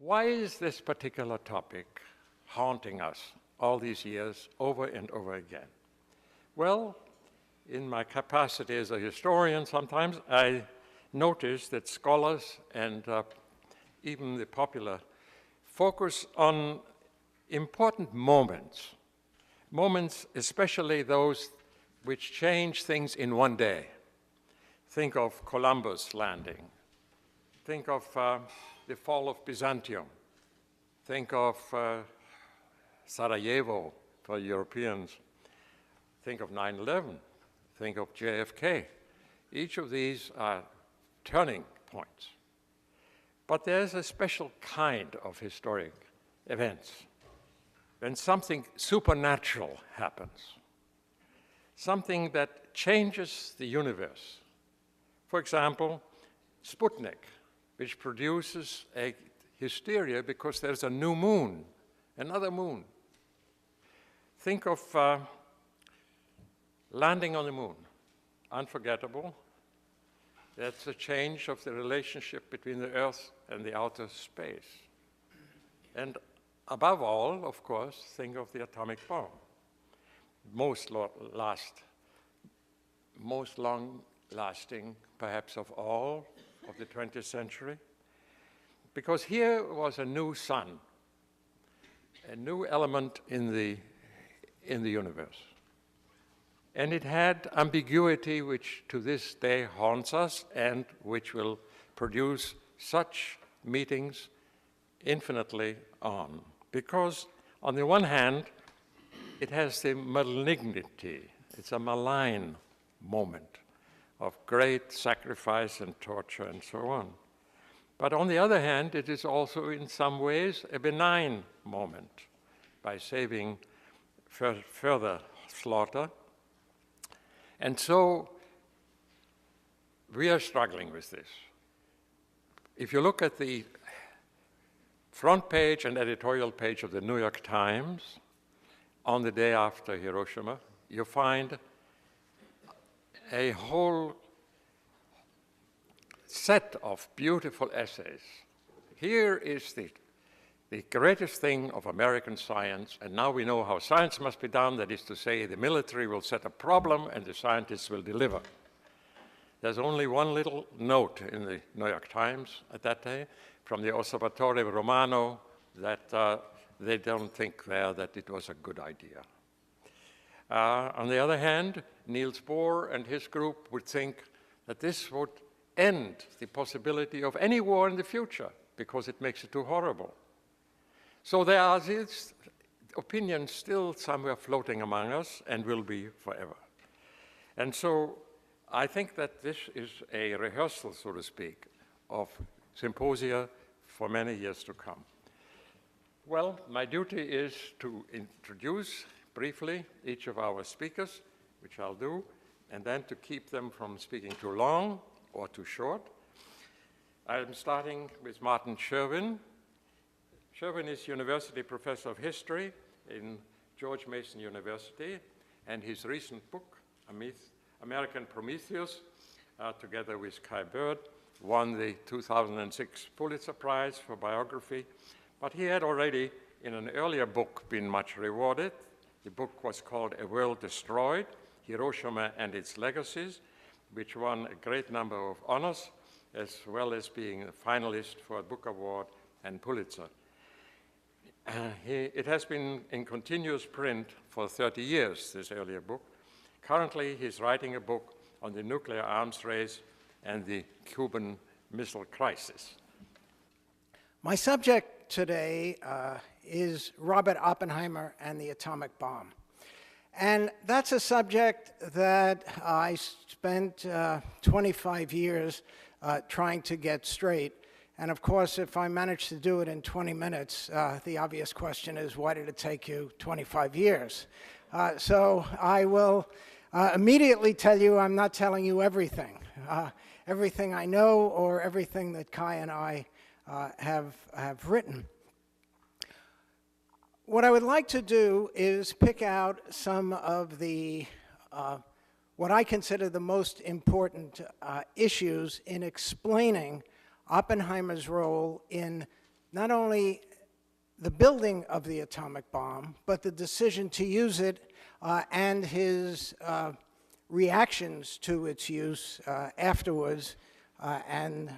Why is this particular topic haunting us all these years over and over again? Well, in my capacity as a historian, sometimes I notice that scholars and even the popular focus on important moments, especially those which change things in one day. Think of Columbus landing. Think of the fall of Byzantium. Think of Sarajevo for Europeans. Think of 9/11. Think of JFK. Each of these are turning points. But there's a special kind of historic events when something supernatural happens, something that changes the universe. For example, Sputnik, which produces a hysteria because there's a new moon, another moon. Think of landing on the moon, unforgettable. That's a change of the relationship between the Earth and the outer space. And above all, of course, think of the atomic bomb. Most long-lasting, perhaps of all, of the 20th century. Because here was a new sun, a new element in the universe. And it had ambiguity which to this day haunts us and which will produce such meetings infinitely on. Because on the one hand, it has the malignity, it's a malign moment of great sacrifice and torture and so on. But on the other hand, it is also in some ways a benign moment by saving further slaughter. And so we are struggling with this. If you look at the front page and editorial page of the New York Times on the day after Hiroshima, you find a whole set of beautiful essays. Here is the greatest thing of American science, and now we know how science must be done. That is to say, the military will set a problem and the scientists will deliver. There's only one little note in the New York Times at that day from the Osservatore Romano that they don't think there that it was a good idea. On the other hand, Niels Bohr and his group would think that this would end the possibility of any war in the future because it makes it too horrible. So there are these opinions still somewhere floating among us and will be forever. And so I think that this is a rehearsal, so to speak, of symposia for many years to come. Well, my duty is to introduce briefly each of our speakers, which I'll do, and then to keep them from speaking too long or too short. I'm starting with Martin Sherwin. Sherwin is University Professor of History in George Mason University, and his recent book, American Prometheus, together with Kai Bird, won the 2006 Pulitzer Prize for biography. But he had already, in an earlier book, been much rewarded. The book was called A World Destroyed, Hiroshima and Its Legacies, which won a great number of honors, as well as being a finalist for a book award and Pulitzer. It has been in continuous print for 30 years, this earlier book. Currently, he's writing a book on the nuclear arms race and the Cuban Missile Crisis. My subject today is Robert Oppenheimer and the atomic bomb. And that's a subject that I spent 25 years trying to get straight. And of course, if I manage to do it in 20 minutes, the obvious question is, why did it take you 25 years? So I will immediately tell you I'm not telling you everything. Everything I know or everything that Kai and I have written. What I would like to do is pick out some of the what I consider the most important issues in explaining Oppenheimer's role in not only the building of the atomic bomb, but the decision to use it and his reactions to its use afterwards, and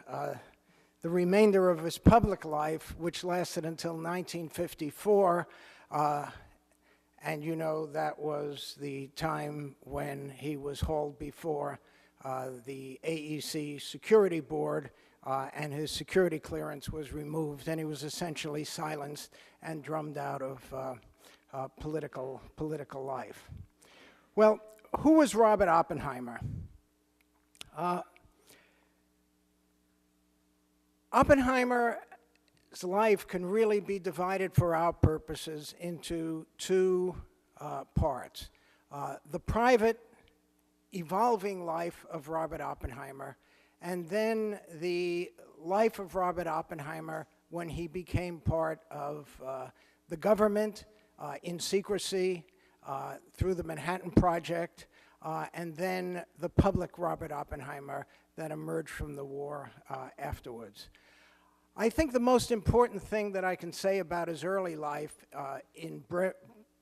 the remainder of his public life, which lasted until 1954, and you know that was the time when he was hauled before the AEC Security Board, and his security clearance was removed, and he was essentially silenced and drummed out of political life. Well, who was Robert Oppenheimer? Oppenheimer's life can really be divided for our purposes into two parts. The private, evolving life of Robert Oppenheimer, and then the life of Robert Oppenheimer when he became part of the government in secrecy through the Manhattan Project, and then the public Robert Oppenheimer that emerged from the war afterwards. I think the most important thing that I can say about his early life,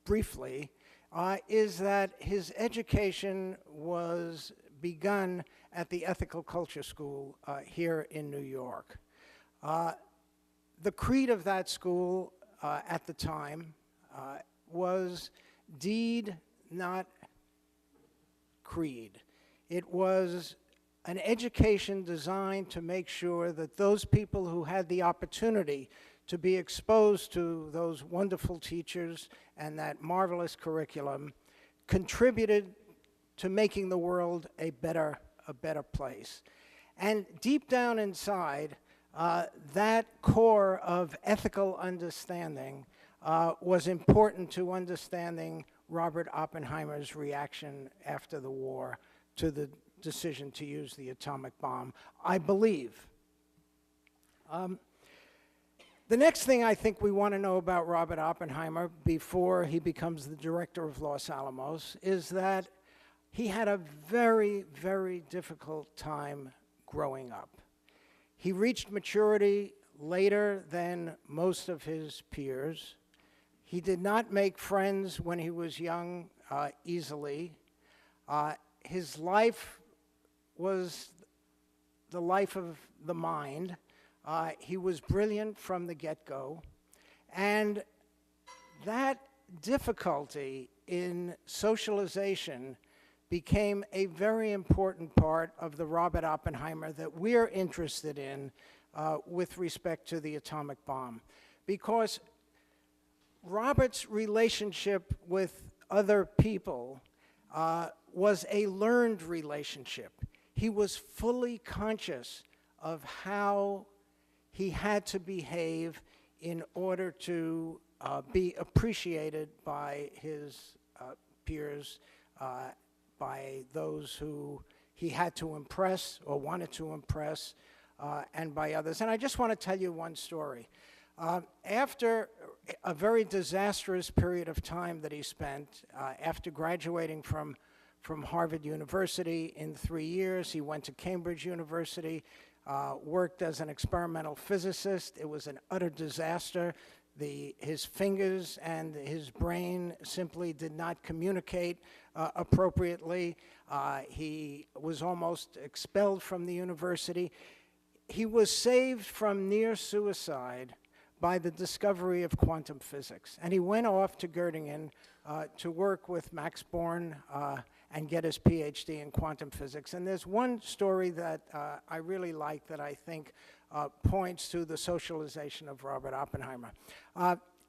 briefly, is that his education was begun at the Ethical Culture School here in New York. The creed of that school at the time was deed, not creed. It was an education designed to make sure that those people who had the opportunity to be exposed to those wonderful teachers and that marvelous curriculum contributed to making the world a better place. And deep down inside, that core of ethical understanding was important to understanding Robert Oppenheimer's reaction after the war to the decision to use the atomic bomb, I believe. The next thing I think we want to know about Robert Oppenheimer before he becomes the director of Los Alamos is that he had a very, very difficult time growing up. He reached maturity later than most of his peers. He did not make friends when he was young easily. His life was the life of the mind. He was brilliant from the get-go. And that difficulty in socialization became a very important part of the Robert Oppenheimer that we're interested in with respect to the atomic bomb. Because Robert's relationship with other people was a learned relationship. He was fully conscious of how he had to behave in order to be appreciated by his peers, by those who he had to impress or wanted to impress, and by others. And I just want to tell you one story. After a very disastrous period of time that he spent, after graduating from Harvard University in 3 years, he went to Cambridge University, worked as an experimental physicist. It was an utter disaster. His fingers and his brain simply did not communicate appropriately. He was almost expelled from the university. He was saved from near suicide by the discovery of quantum physics. And he went off to Göttingen to work with Max Born and get his PhD in quantum physics. And there's one story that I really like that I think points to the socialization of Robert Oppenheimer.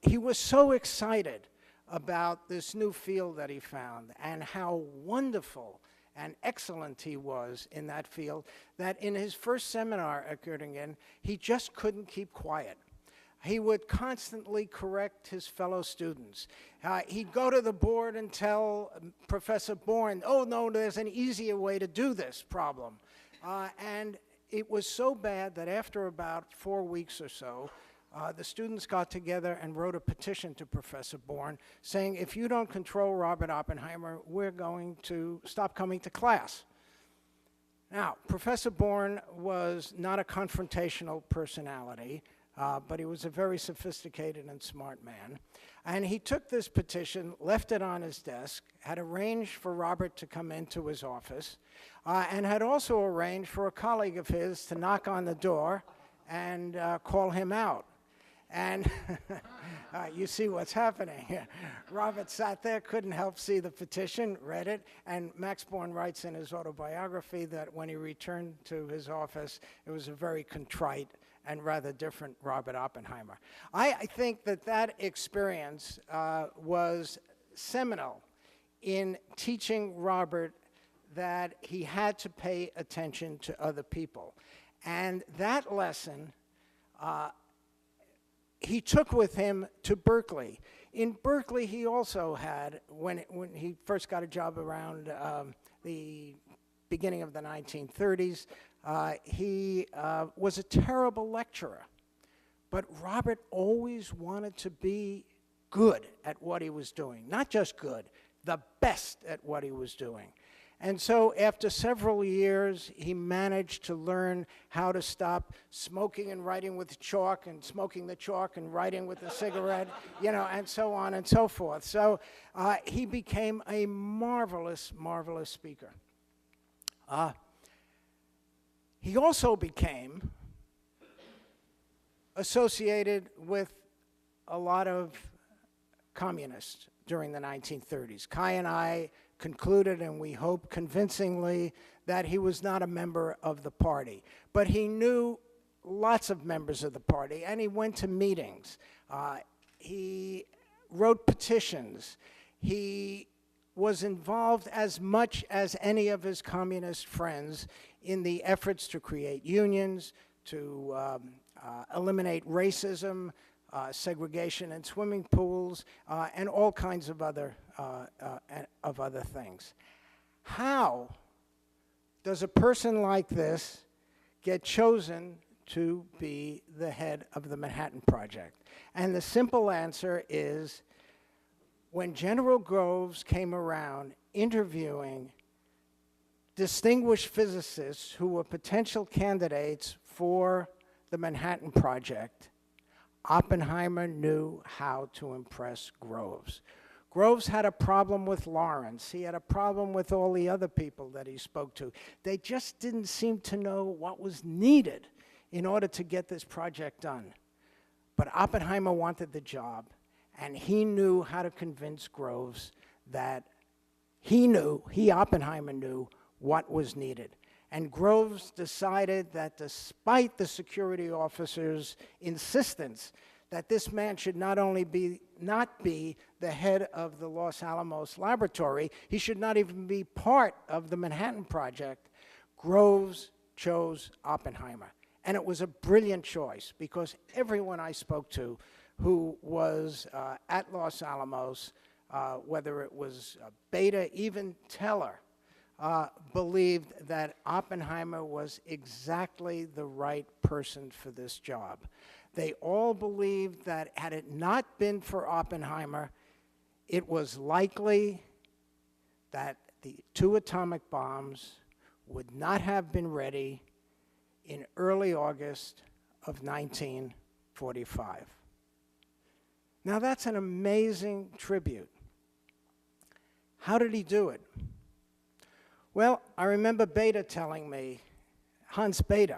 He was so excited about this new field that he found and how wonderful and excellent he was in that field that in his first seminar at Göttingen, he just couldn't keep quiet. He would constantly correct his fellow students. He'd go to the board and tell Professor Born, oh, no, there's an easier way to do this problem. And it was so bad that after about 4 weeks or so, the students got together and wrote a petition to Professor Born saying, if you don't control Robert Oppenheimer, we're going to stop coming to class. Now, Professor Born was not a confrontational personality. but he was a very sophisticated and smart man. And he took this petition, left it on his desk, had arranged for Robert to come into his office, and had also arranged for a colleague of his to knock on the door and call him out. And you see what's happening. Robert sat there, couldn't help see the petition, read it, and Max Born writes in his autobiography that when he returned to his office, it was a very contrite and rather different Robert Oppenheimer. I think that that experience was seminal in teaching Robert that he had to pay attention to other people. And that lesson he took with him to Berkeley. In Berkeley, he also had, when he first got a job around the beginning of the 1930s, he was a terrible lecturer. But Robert always wanted to be good at what he was doing. Not just good, the best at what he was doing. And so after several years, he managed to learn how to stop smoking and writing with chalk and smoking the chalk and writing with a cigarette, you know, and so on and so forth. So he became a marvelous, marvelous speaker. He also became associated with a lot of communists during the 1930s. Kai and I concluded, and we hope convincingly, that he was not a member of the party. But he knew lots of members of the party, and he went to meetings. He wrote petitions. He was involved as much as any of his communist friends in the efforts to create unions, to eliminate racism, segregation in swimming pools, and all kinds of other things. How does a person like this get chosen to be the head of the Manhattan Project? And the simple answer is, when General Groves came around interviewing distinguished physicists who were potential candidates for the Manhattan Project, Oppenheimer knew how to impress Groves. Groves had a problem with Lawrence. He had a problem with all the other people that he spoke to. They just didn't seem to know what was needed in order to get this project done. But Oppenheimer wanted the job, and he knew how to convince Groves that Oppenheimer knew what was needed. And Groves decided that despite the security officer's insistence that this man should not be the head of the Los Alamos laboratory, he should not even be part of the Manhattan Project, Groves chose Oppenheimer. And it was a brilliant choice, because everyone I spoke to who was at Los Alamos, whether it was Beta, even Teller, believed that Oppenheimer was exactly the right person for this job. They all believed that had it not been for Oppenheimer, it was likely that the 2 atomic bombs would not have been ready in early August of 1945. Now that's an amazing tribute. How did he do it? Well, I remember Beta telling me, Hans Beta,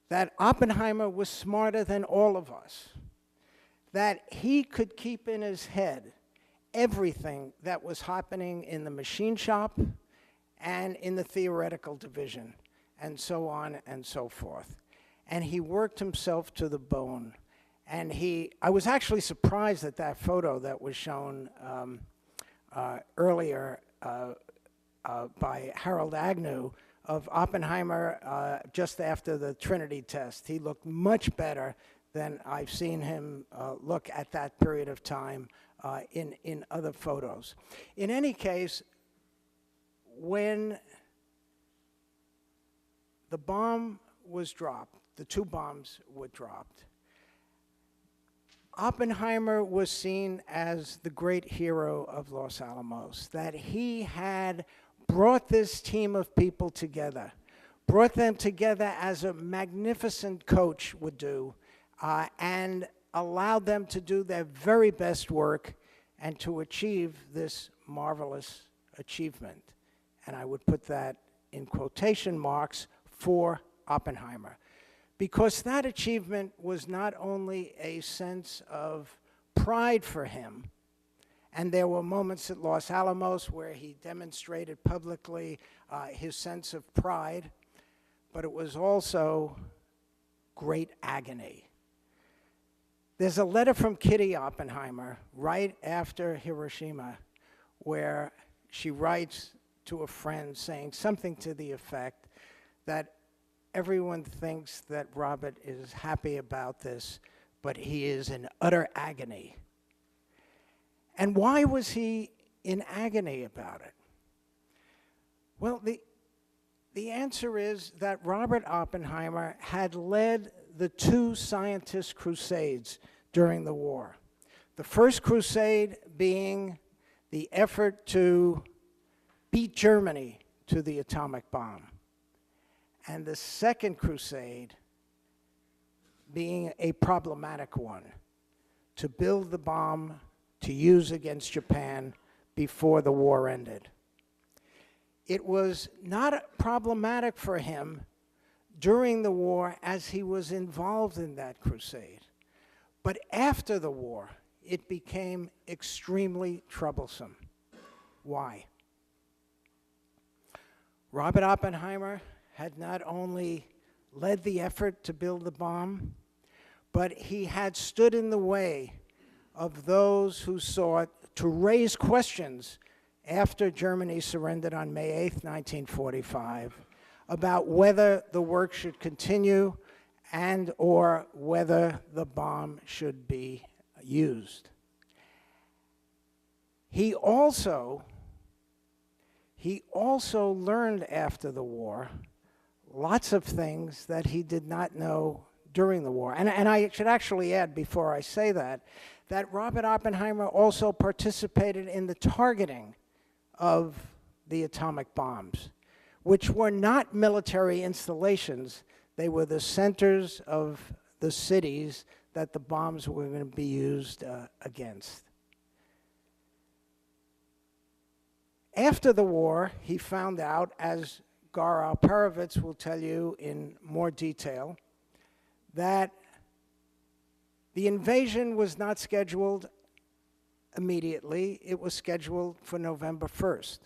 that Oppenheimer was smarter than all of us, that he could keep in his head everything that was happening in the machine shop and in the theoretical division, and so on and so forth. And he worked himself to the bone. And I was actually surprised at that photo that was shown earlier by Harold Agnew of Oppenheimer just after the Trinity Test. He looked much better than I've seen him look at that period of time in other photos. In any case, when the bomb was dropped, the 2 bombs were dropped, Oppenheimer was seen as the great hero of Los Alamos, that he had brought this team of people together, brought them together as a magnificent coach would do, and allowed them to do their very best work and to achieve this marvelous achievement. And I would put that in quotation marks for Oppenheimer, because that achievement was not only a sense of pride for him, and there were moments at Los Alamos where he demonstrated publicly his sense of pride, but it was also great agony. There's a letter from Kitty Oppenheimer right after Hiroshima where she writes to a friend saying something to the effect that everyone thinks that Robert is happy about this, but he is in utter agony. And why was he in agony about it? Well, the answer is that Robert Oppenheimer had led the two scientist crusades during the war. The first crusade being the effort to beat Germany to the atomic bomb, and the second crusade being a problematic one, to build the bomb to use against Japan before the war ended. It was not problematic for him during the war as he was involved in that crusade. But after the war, it became extremely troublesome. Why? Robert Oppenheimer had not only led the effort to build the bomb, but he had stood in the way of those who sought to raise questions after Germany surrendered on May 8th, 1945, about whether the work should continue and or whether the bomb should be used. He also learned after the war lots of things that he did not know during the war. And I should actually add, before I say that Robert Oppenheimer also participated in the targeting of the atomic bombs, which were not military installations. They were the centers of the cities that the bombs were going to be used against. After the war, he found out, as Gar Alperovitz will tell you in more detail, that the invasion was not scheduled immediately. It was scheduled for November 1st.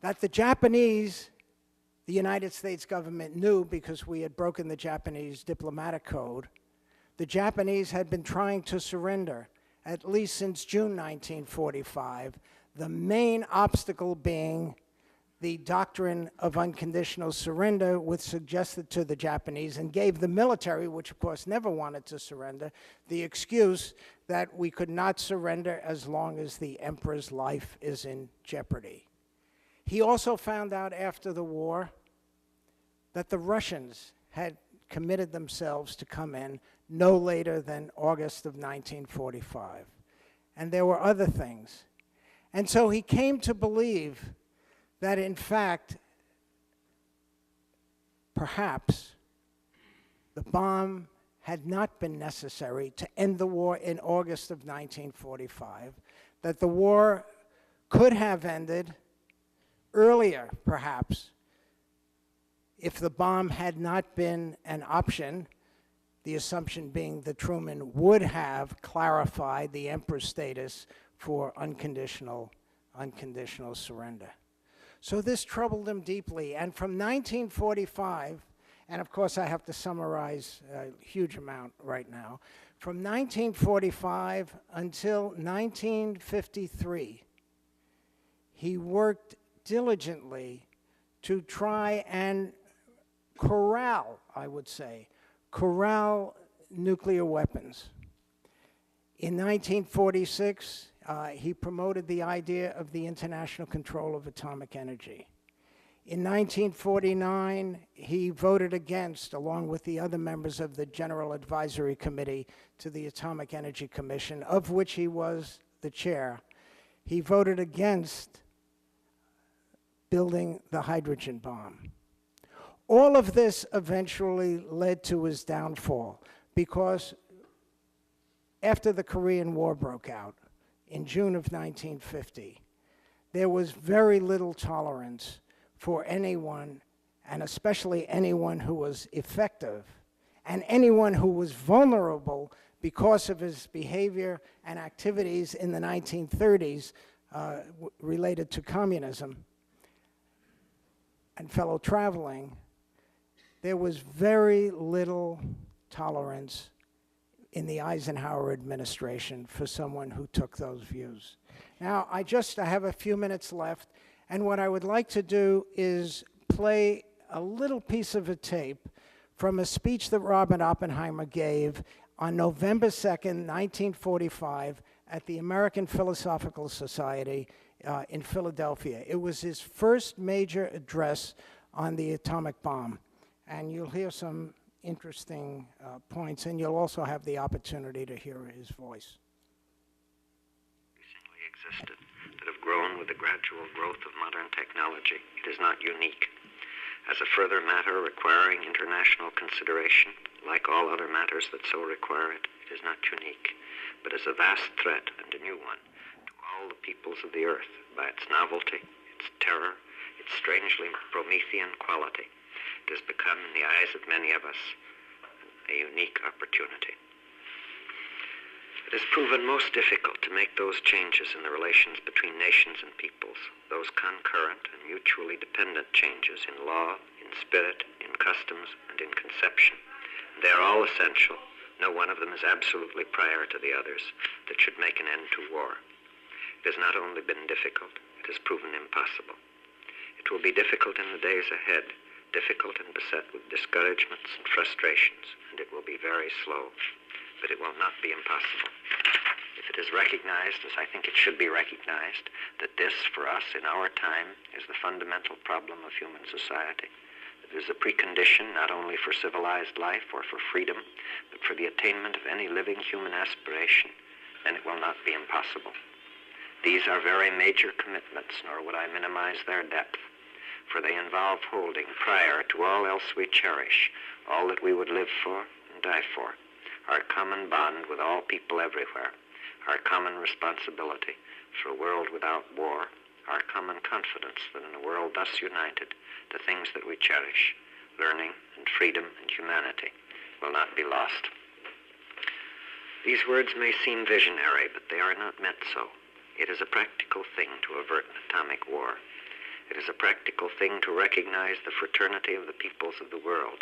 That the Japanese, the United States government knew, because we had broken the Japanese diplomatic code, the Japanese had been trying to surrender at least since June 1945, the main obstacle being the doctrine of unconditional surrender, which suggested to the Japanese and gave the military, which of course never wanted to surrender, the excuse that we could not surrender as long as the emperor's life is in jeopardy. He also found out after the war that the Russians had committed themselves to come in no later than August of 1945. And there were other things. And so he came to believe that, in fact, perhaps the bomb had not been necessary to end the war in August of 1945, that the war could have ended earlier, perhaps, if the bomb had not been an option, the assumption being that Truman would have clarified the emperor's status for unconditional surrender. So this troubled him deeply, and from 1945, and of course I have to summarize a huge amount right now, from 1945 until 1953, he worked diligently to try and corral, I would say, nuclear weapons. In 1946, he promoted the idea of the international control of atomic energy. In 1949, he voted against, along with the other members of the General Advisory Committee to the Atomic Energy Commission, of which he was the chair. He voted against building the hydrogen bomb. All of this eventually led to his downfall, because after the Korean War broke out in June of 1950, there was very little tolerance for anyone, and especially anyone who was effective, and anyone who was vulnerable because of his behavior and activities in the 1930s related to communism and fellow traveling. There was very little tolerance in the Eisenhower administration for someone who took those views. Now, I have a few minutes left, and what I would like to do is play a little piece of a tape from a speech that Robert Oppenheimer gave on November 2nd, 1945, at the American Philosophical Society in Philadelphia. It was his first major address on the atomic bomb. And you'll hear some interesting points, and you'll also have the opportunity to hear his voice. Increasingly existed, that have grown with the gradual growth of modern technology. It is not unique. As a further matter requiring international consideration, like all other matters that so require it, it is not unique, but is a vast threat, and a new one, to all the peoples of the earth by its novelty, its terror, its strangely Promethean quality. It has become, in the eyes of many of us, a unique opportunity. It has proven most difficult to make those changes in the relations between nations and peoples, those concurrent and mutually dependent changes in law, in spirit, in customs, and in conception. They are all essential. No one of them is absolutely prior to the others that should make an end to war. It has not only been difficult, it has proven impossible. It will be difficult in the days ahead, difficult and beset with discouragements and frustrations, and it will be very slow, but it will not be impossible. If it is recognized, as I think it should be recognized, that this, for us in our time, is the fundamental problem of human society, that it is a precondition not only for civilized life or for freedom, but for the attainment of any living human aspiration, then it will not be impossible. These are very major commitments, nor would I minimize their depth, for they involve holding prior to all else we cherish, all that we would live for and die for, our common bond with all people everywhere, our common responsibility for a world without war, our common confidence that in a world thus united, the things that we cherish, learning and freedom and humanity, will not be lost. These words may seem visionary, but they are not meant so. It is a practical thing to avert an atomic war. It is a practical thing to recognize the fraternity of the peoples of the world.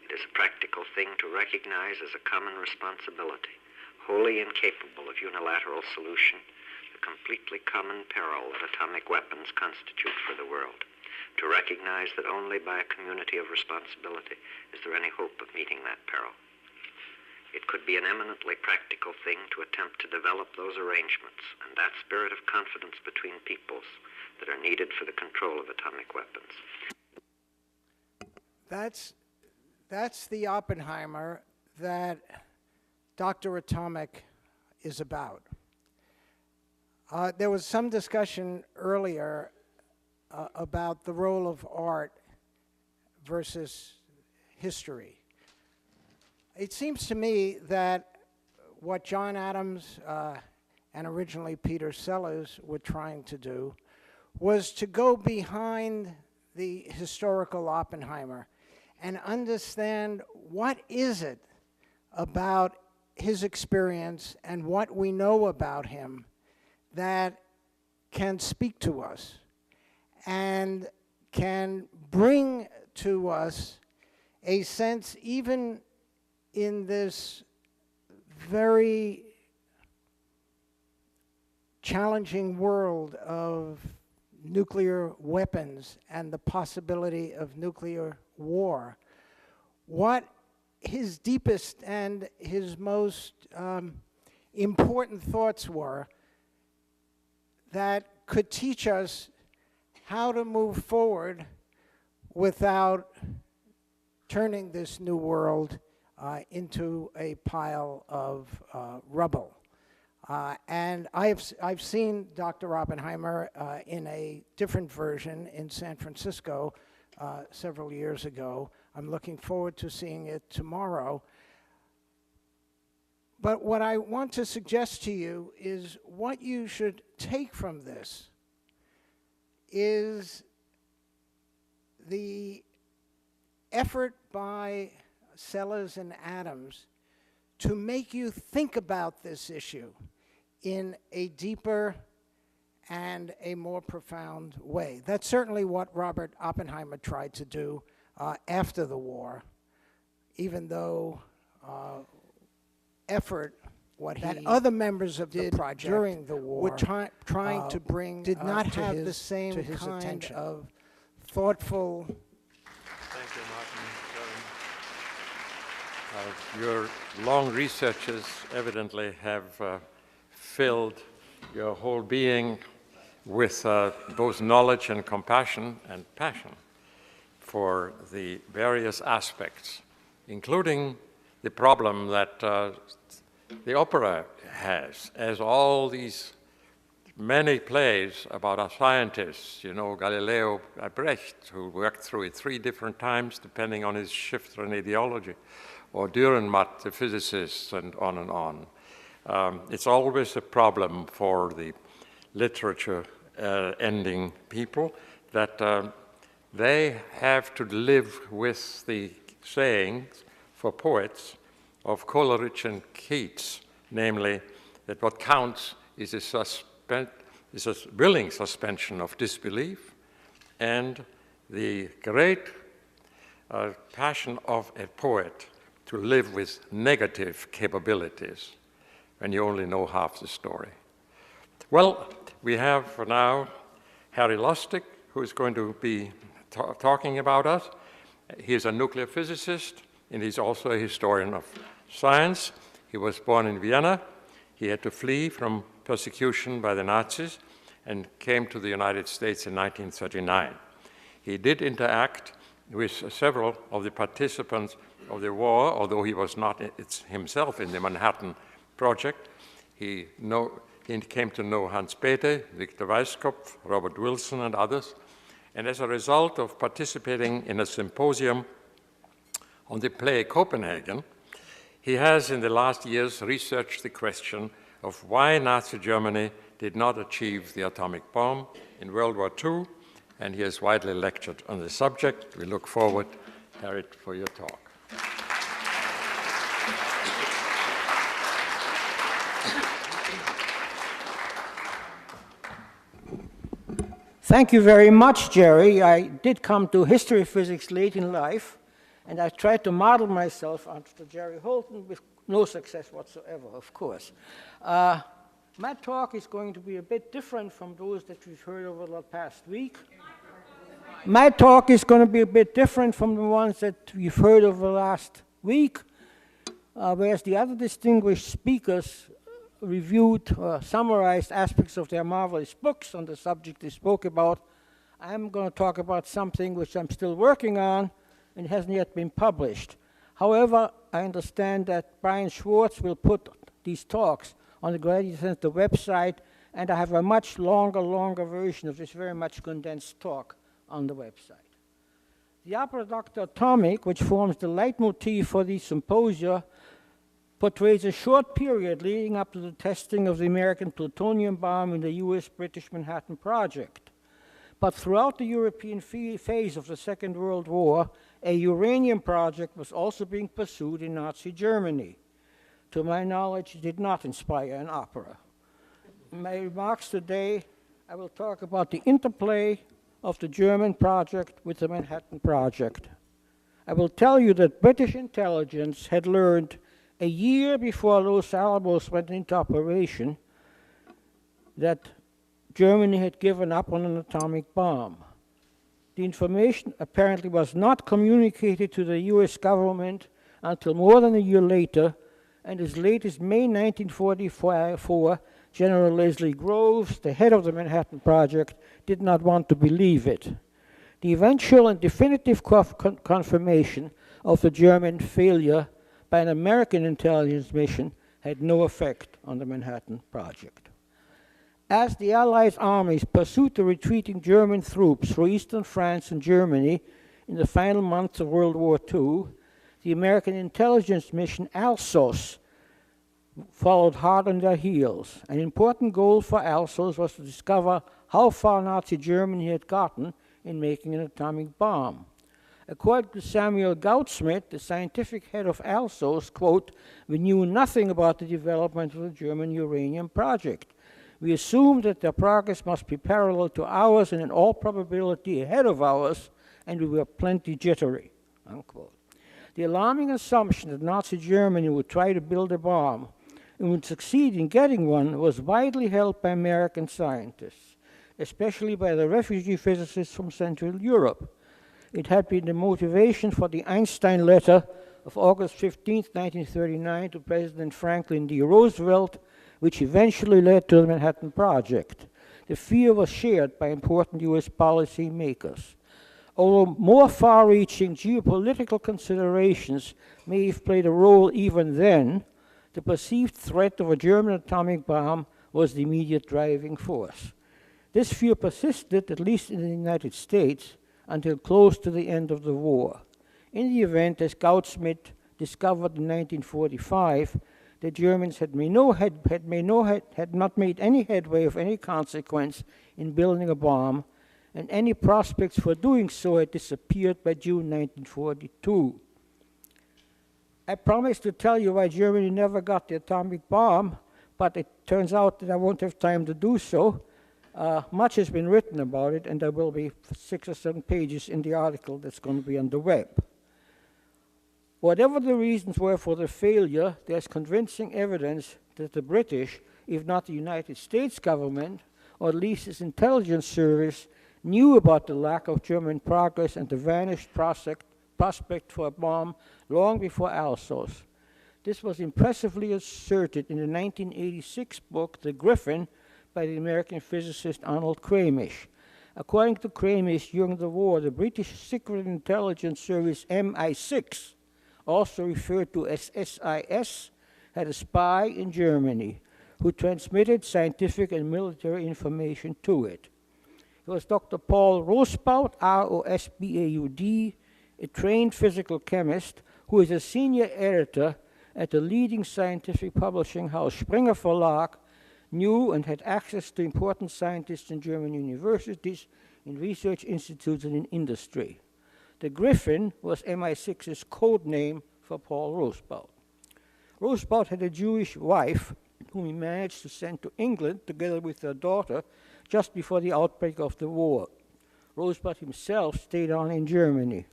It is a practical thing to recognize as a common responsibility, wholly incapable of unilateral solution, the completely common peril that atomic weapons constitute for the world. To recognize that only by a community of responsibility is there any hope of meeting that peril. It could be an eminently practical thing to attempt to develop those arrangements and that spirit of confidence between peoples that are needed for the control of atomic weapons. That's the Oppenheimer that Dr. Atomic is about. There was some discussion earlier about the role of art versus history. It seems to me that what John Adams and originally Peter Sellers were trying to do was to go behind the historical Oppenheimer and understand what is it about his experience and what we know about him that can speak to us and can bring to us a sense, even in this very challenging world of nuclear weapons and the possibility of nuclear war, what his deepest and his most important thoughts were that could teach us how to move forward without turning this new world into a pile of rubble. And I've seen Dr. Oppenheimer in a different version in San Francisco several years ago. I'm looking forward to seeing it tomorrow. But what I want to suggest to you is what you should take from this is the effort by Sellers and Adams to make you think about this issue in a deeper and a more profound way. That's certainly what Robert Oppenheimer tried to do after the war, even though other members of the project during the war were trying to bring did not have the same kind of thoughtful. Thank you, Martin. Your long researches evidently have filled your whole being with both knowledge and compassion and passion for the various aspects, including the problem that the opera has, as all these many plays about our scientists, you know, Galileo Brecht, who worked through it 3 different times, depending on his shift in ideology, or Dürrenmatt, the physicist, and on and on. It's always a problem for the literature ending people that they have to live with the sayings for poets of Coleridge and Keats, namely that what counts is a willing suspension of disbelief and the great passion of a poet to live with negative capabilities when you only know half the story. Well, we have for now Harry Lustig, who is going to be talking about us. He is a nuclear physicist, and he's also a historian of science. He was born in Vienna. He had to flee from persecution by the Nazis and came to the United States in 1939. He did interact with several of the participants of the war, although he was not himself in the Manhattan Project. He came to know Hans Bethe, Victor Weisskopf, Robert Wilson, and others. And as a result of participating in a symposium on the play Copenhagen, he has in the last years researched the question of why Nazi Germany did not achieve the atomic bomb in World War II, and he has widely lectured on the subject. We look forward, Harry, for your talk. Thank you very much, Jerry. I did come to history physics late in life, and I tried to model myself after Gerald Holton with no success whatsoever, of course. My talk is going to be a bit different from those that we've heard over the past week. My talk is going to be a bit different from the ones that we've heard over the last week, whereas the other distinguished speakers reviewed or summarized aspects of their marvelous books on the subject they spoke about. I'm going to talk about something which I'm still working on and hasn't yet been published. However, I understand that Brian Schwartz will put these talks on the Graduate Center website, and I have a much longer version of this very much condensed talk on the website. The opera Dr. Atomic, which forms the leitmotif for the symposia, portrays a short period leading up to the testing of the American plutonium bomb in the US-British Manhattan Project. But throughout the European phase of the Second World War, a uranium project was also being pursued in Nazi Germany. To my knowledge, it did not inspire an opera. In my remarks today, I will talk about the interplay of the German project with the Manhattan Project. I will tell you that British intelligence had learned a year before Los Alamos went into operation that Germany had given up on an atomic bomb. The information apparently was not communicated to the US government until more than a year later, and as late as May 1944, General Leslie Groves, the head of the Manhattan Project, did not want to believe it. The eventual and definitive confirmation of the German failure by an American intelligence mission had no effect on the Manhattan Project. As the Allied armies pursued the retreating German troops through eastern France and Germany, in the final months of World War II, the American intelligence mission ALSOS followed hard on their heels. An important goal for ALSOS was to discover how far Nazi Germany had gotten in making an atomic bomb. According to Samuel Goudsmit, the scientific head of ALSOS, quote, "We knew nothing about the development of the German uranium project. We assumed that their progress must be parallel to ours and in all probability ahead of ours, and we were plenty jittery," unquote. The alarming assumption that Nazi Germany would try to build a bomb and would succeed in getting one was widely held by American scientists, especially by the refugee physicists from Central Europe. It had been the motivation for the Einstein letter of August 15, 1939 to President Franklin D. Roosevelt, which eventually led to the Manhattan Project. The fear was shared by important US policy makers. Although more far-reaching geopolitical considerations may have played a role even then, the perceived threat of a German atomic bomb was the immediate driving force. This fear persisted, at least in the United States, until close to the end of the war. In the event, as Goudsmit discovered in 1945, the Germans had not made any headway of any consequence in building a bomb, and any prospects for doing so had disappeared by June 1942. I promised to tell you why Germany never got the atomic bomb, but it turns out that I won't have time to do so. Much has been written about it, and there will be 6 or 7 pages in the article that's going to be on the web. Whatever the reasons were for the failure, there's convincing evidence that the British, if not the United States government, or at least its intelligence service, knew about the lack of German progress and the vanished prospect for a bomb long before ALSOS. This was impressively asserted in the 1986 book, The Griffin, by the American physicist Arnold Kramish. According to Kramish, during the war, the British Secret Intelligence Service MI6, also referred to as SIS, had a spy in Germany who transmitted scientific and military information to it. It was Dr. Paul Rosbaud, R-O-S-B-A-U-D, a trained physical chemist who is a senior editor at the leading scientific publishing house Springer Verlag, knew and had access to important scientists in German universities, in research institutes, and in industry. The Griffin was MI6's code name for Paul Rosbaud. Rosbaud had a Jewish wife whom he managed to send to England together with their daughter just before the outbreak of the war. Rosbaud himself stayed on in Germany.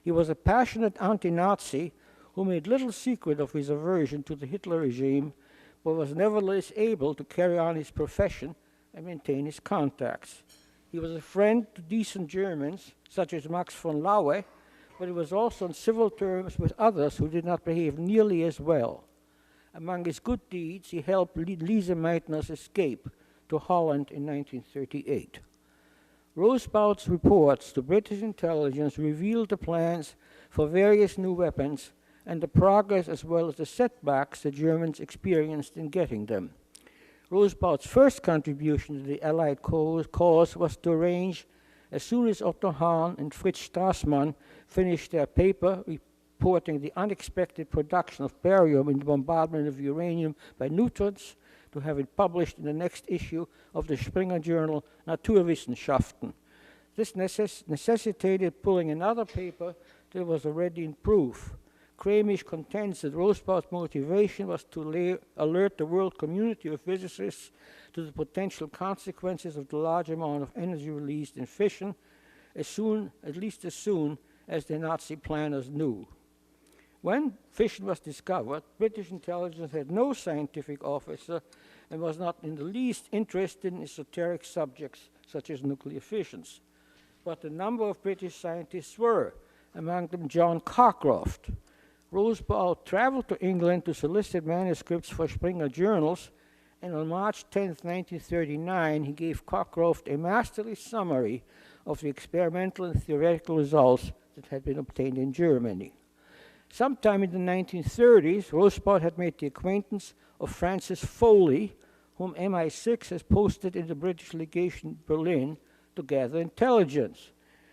He was a passionate anti-Nazi who made little secret of his aversion to the Hitler regime, but was nevertheless able to carry on his profession and maintain his contacts. He was a friend to decent Germans, such as Max von Laue, but he was also on civil terms with others who did not behave nearly as well. Among his good deeds, he helped Lise Meitner's escape to Holland in 1938. Rosbaud's reports to British intelligence revealed the plans for various new weapons and the progress as well as the setbacks the Germans experienced in getting them. Rosbaud's first contribution to the Allied cause was to arrange, as soon as Otto Hahn and Fritz Strassmann finished their paper reporting the unexpected production of barium in the bombardment of uranium by neutrons, to have it published in the next issue of the Springer journal Naturwissenschaften. This necessitated pulling another paper that was already in proof. Kramish contends that Rosbaud's motivation was to alert the world community of physicists to the potential consequences of the large amount of energy released in fission, at least as soon as the Nazi planners knew. When fission was discovered, British intelligence had no scientific officer and was not in the least interested in esoteric subjects such as nuclear fissions. But a number of British scientists were, among them John Cockcroft. Rosbaud traveled to England to solicit manuscripts for Springer journals, and on March 10, 1939, he gave Cockcroft a masterly summary of the experimental and theoretical results that had been obtained in Germany. Sometime in the 1930s, Rosbaud had made the acquaintance of Francis Foley, whom MI6 has posted in the British legation in Berlin to gather intelligence.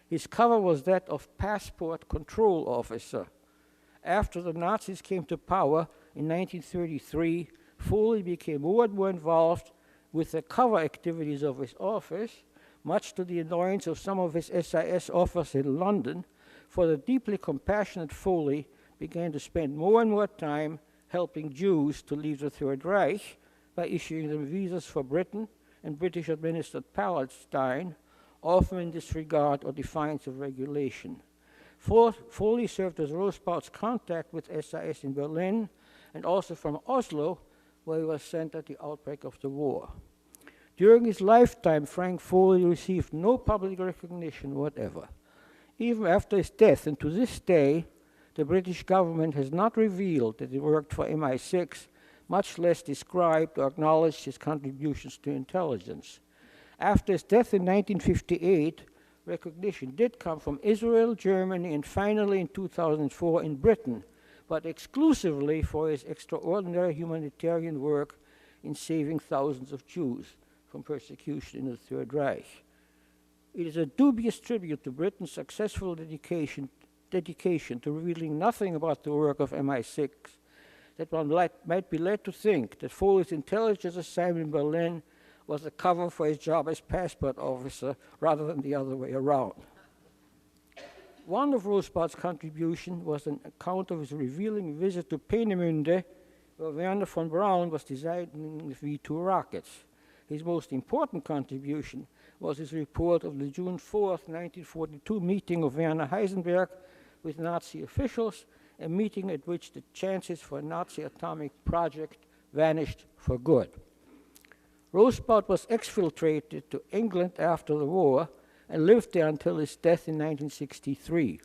His cover was that of passport control officer. After the Nazis came to power in 1933, Foley became more and more involved with the cover activities of his office, much to the annoyance of some of his SIS officers in London, for the deeply compassionate Foley began to spend more and more time helping Jews to leave the Third Reich by issuing them visas for Britain and British-administered Palestine, often in disregard or defiance of regulation. Foley served as Roosevelt contact with SIS in Berlin and also from Oslo, where he was sent at the outbreak of the war. During his lifetime, Frank Foley received no public recognition whatever. Even after his death, and to this day, the British government has not revealed that he worked for MI6, much less described or acknowledged his contributions to intelligence. After his death in 1958, recognition did come from Israel, Germany, and finally in 2004 in Britain, but exclusively for his extraordinary humanitarian work in saving thousands of Jews from persecution in the Third Reich. It is a dubious tribute to Britain's successful dedication to revealing nothing about the work of MI6 that one might be led to think that Foley's intelligence assignment in Berlin was a cover for his job as passport officer rather than the other way around. One of Roosevelt's contributions was an account of his revealing visit to Peenemünde, where Werner von Braun was designing the V-2 rockets. His most important contribution was his report of the June 4th, 1942 meeting of Werner Heisenberg with Nazi officials, a meeting at which the chances for a Nazi atomic project vanished for good. Roosevelt was exfiltrated to England after the war and lived there until his death in 1963.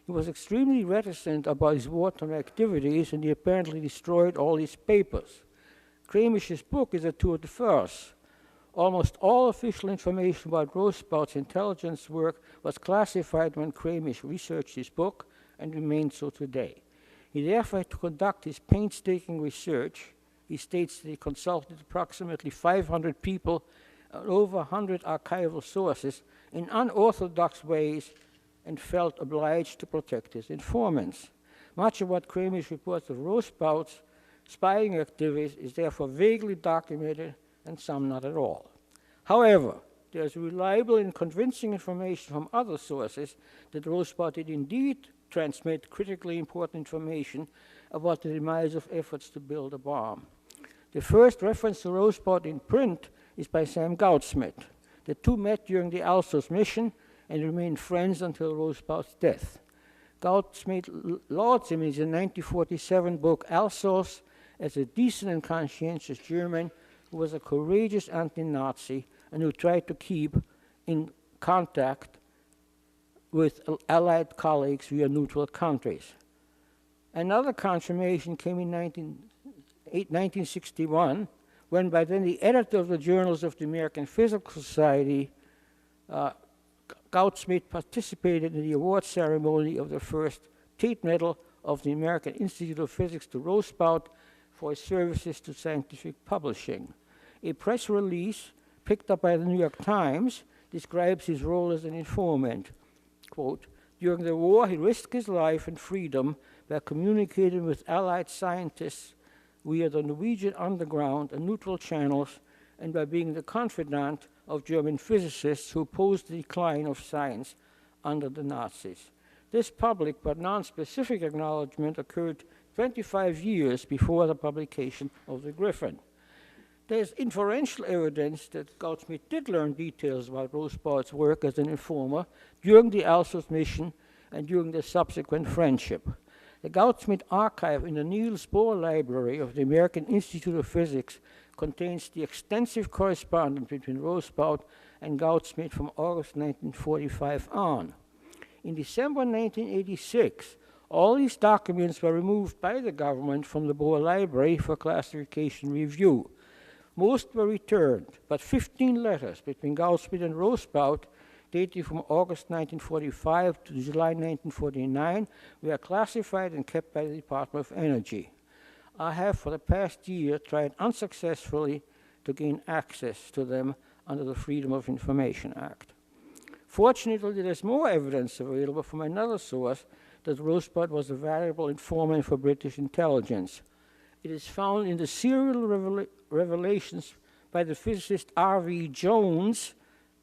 He was extremely reticent about his wartime activities, and he apparently destroyed all his papers. Kramish's book is a tour de force. Almost all official information about Roosevelt's intelligence work was classified when Kramish researched his book and remains so today. He therefore had to conduct his painstaking research. He states that he consulted approximately 500 people and over 100 archival sources in unorthodox ways and felt obliged to protect his informants. Much of what Kramish reports of Roosevelt's spying activities is therefore vaguely documented and some not at all. However, there is reliable and convincing information from other sources that Roosevelt did indeed transmit critically important information about the demise of efforts to build a bomb. The first reference to Roosevelt in print is by Sam Goudsmit. The two met during the Alsos mission and remained friends until Roosevelt's death. Goudsmit lauds him in his 1947 book Alsos as a decent and conscientious German who was a courageous anti-Nazi and who tried to keep in contact with Allied colleagues via neutral countries. Another confirmation came in 1961, when by then the editor of the Journals of the American Physical Society, Goudsmit, participated in the award ceremony of the first Tate Medal of the American Institute of Physics to Roosevelt for his services to scientific publishing. A press release picked up by the New York Times describes his role as an informant. Quote, during the war, he risked his life and freedom by communicating with Allied scientists via the Norwegian underground and neutral channels, and by being the confidant of German physicists who opposed the decline of science under the Nazis. This public but non-specific acknowledgement occurred 25 years before the publication of the Griffin. There's inferential evidence that Goudsmit did learn details about Roosevelt's work as an informer during the Alsos mission and during the subsequent friendship. The Goudsmit archive in the Niels Bohr Library of the American Institute of Physics contains the extensive correspondence between Roosevelt and Goudsmit from August 1945 on. In December 1986, all these documents were removed by the government from the Bohr Library for classification review. Most were returned, but 15 letters between Goudsmit and Roosevelt, dating from August 1945 to July 1949, were classified and kept by the Department of Energy. I have, for the past year, tried unsuccessfully to gain access to them under the Freedom of Information Act. Fortunately, there's more evidence available from another source that Rosebud was a valuable informant for British intelligence. It is found in the serial revelations by the physicist R.V. Jones,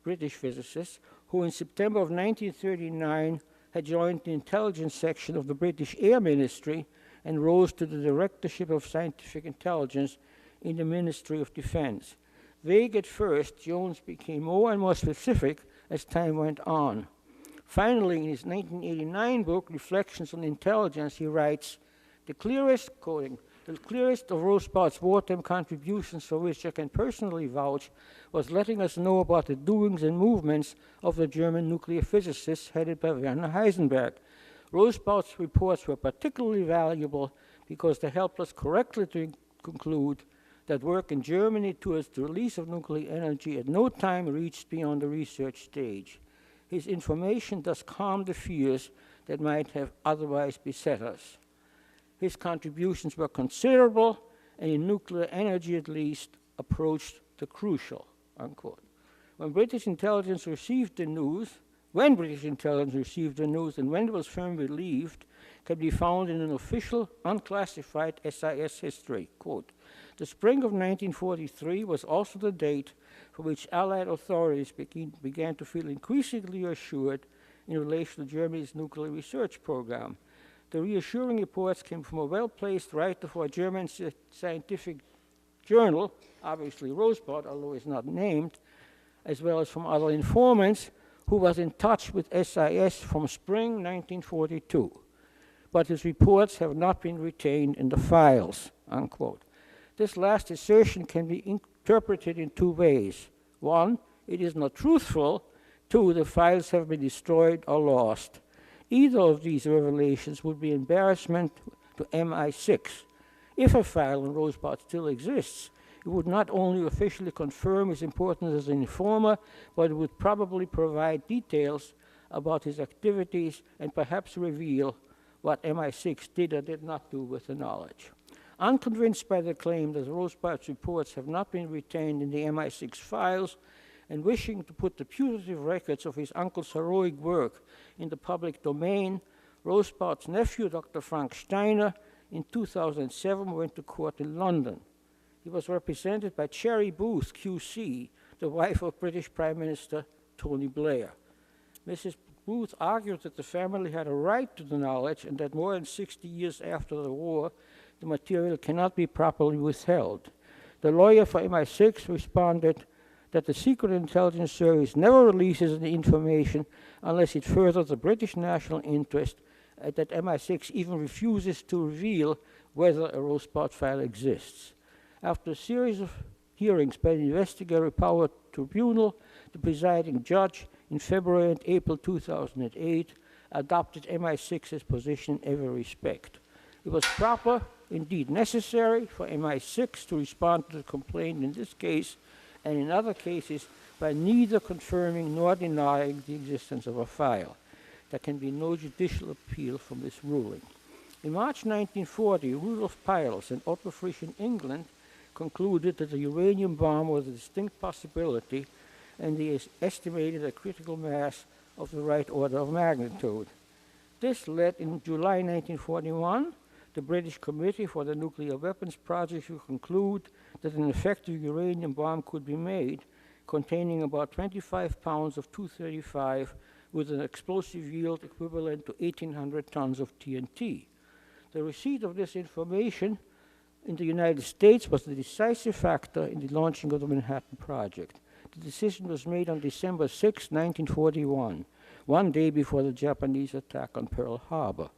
British physicist, who in September of 1939 had joined the intelligence section of the British Air Ministry and rose to the Directorship of Scientific Intelligence in the Ministry of Defense. Vague at first, Jones became more and more specific as time went on. Finally, in his 1989 book, Reflections on Intelligence, he writes, quoting, the clearest of Rosebud's wartime contributions, for which I can personally vouch, was letting us know about the doings and movements of the German nuclear physicists headed by Werner Heisenberg. Rosebud's reports were particularly valuable because they helped us correctly to conclude that work in Germany towards the release of nuclear energy at no time reached beyond the research stage. His information thus calmed the fears that might have otherwise beset us. His contributions were considerable, and in nuclear energy at least, approached the crucial, unquote. When British intelligence received the news, and when it was firmly believed, can be found in an official, unclassified SIS history, quote, the spring of 1943 was also the date for which Allied authorities began to feel increasingly assured in relation to Germany's nuclear research program. The reassuring reports came from a well-placed writer for a German scientific journal, obviously Rosebud, although he's not named, as well as from other informants, who was in touch with SIS from spring 1942. But his reports have not been retained in the files, unquote. This last assertion can be interpreted in two ways. One, it is not truthful. Two, the files have been destroyed or lost. Either of these revelations would be embarrassment to MI6. If a file on Rosebud still exists, it would not only officially confirm his importance as an informer, but it would probably provide details about his activities and perhaps reveal what MI6 did or did not do with the knowledge. Unconvinced by the claim that Rosebud's reports have not been retained in the MI6 files, and wishing to put the putative records of his uncle's heroic work in the public domain, Rosebud's nephew, Dr. Frank Steiner, in 2007 went to court in London. He was represented by Cherry Booth, QC, the wife of British Prime Minister Tony Blair. Mrs. Booth argued that the family had a right to the knowledge and that more than 60 years after the war, the material cannot be properly withheld. The lawyer for MI6 responded that the Secret Intelligence Service never releases the information unless it furthers the British national interest, that MI6 even refuses to reveal whether a Rosebud file exists. After a series of hearings by the Investigatory Power Tribunal, the presiding judge in February and April 2008 adopted MI6's position in every respect. It was proper, indeed necessary, for MI6 to respond to the complaint in this case and in other cases by neither confirming nor denying the existence of a file. There can be no judicial appeal from this ruling. In March 1940, Rudolf Peierls and Otto Frisch in England concluded that the uranium bomb was a distinct possibility, and they estimated a critical mass of the right order of magnitude. This led, in July 1941, the British Committee for the Nuclear Weapons Project to conclude that an effective uranium bomb could be made containing about 25 pounds of 235 with an explosive yield equivalent to 1,800 tons of TNT. The receipt of this information in the United States was the decisive factor in the launching of the Manhattan Project. The decision was made on December 6, 1941, one day before the Japanese attack on Pearl Harbor.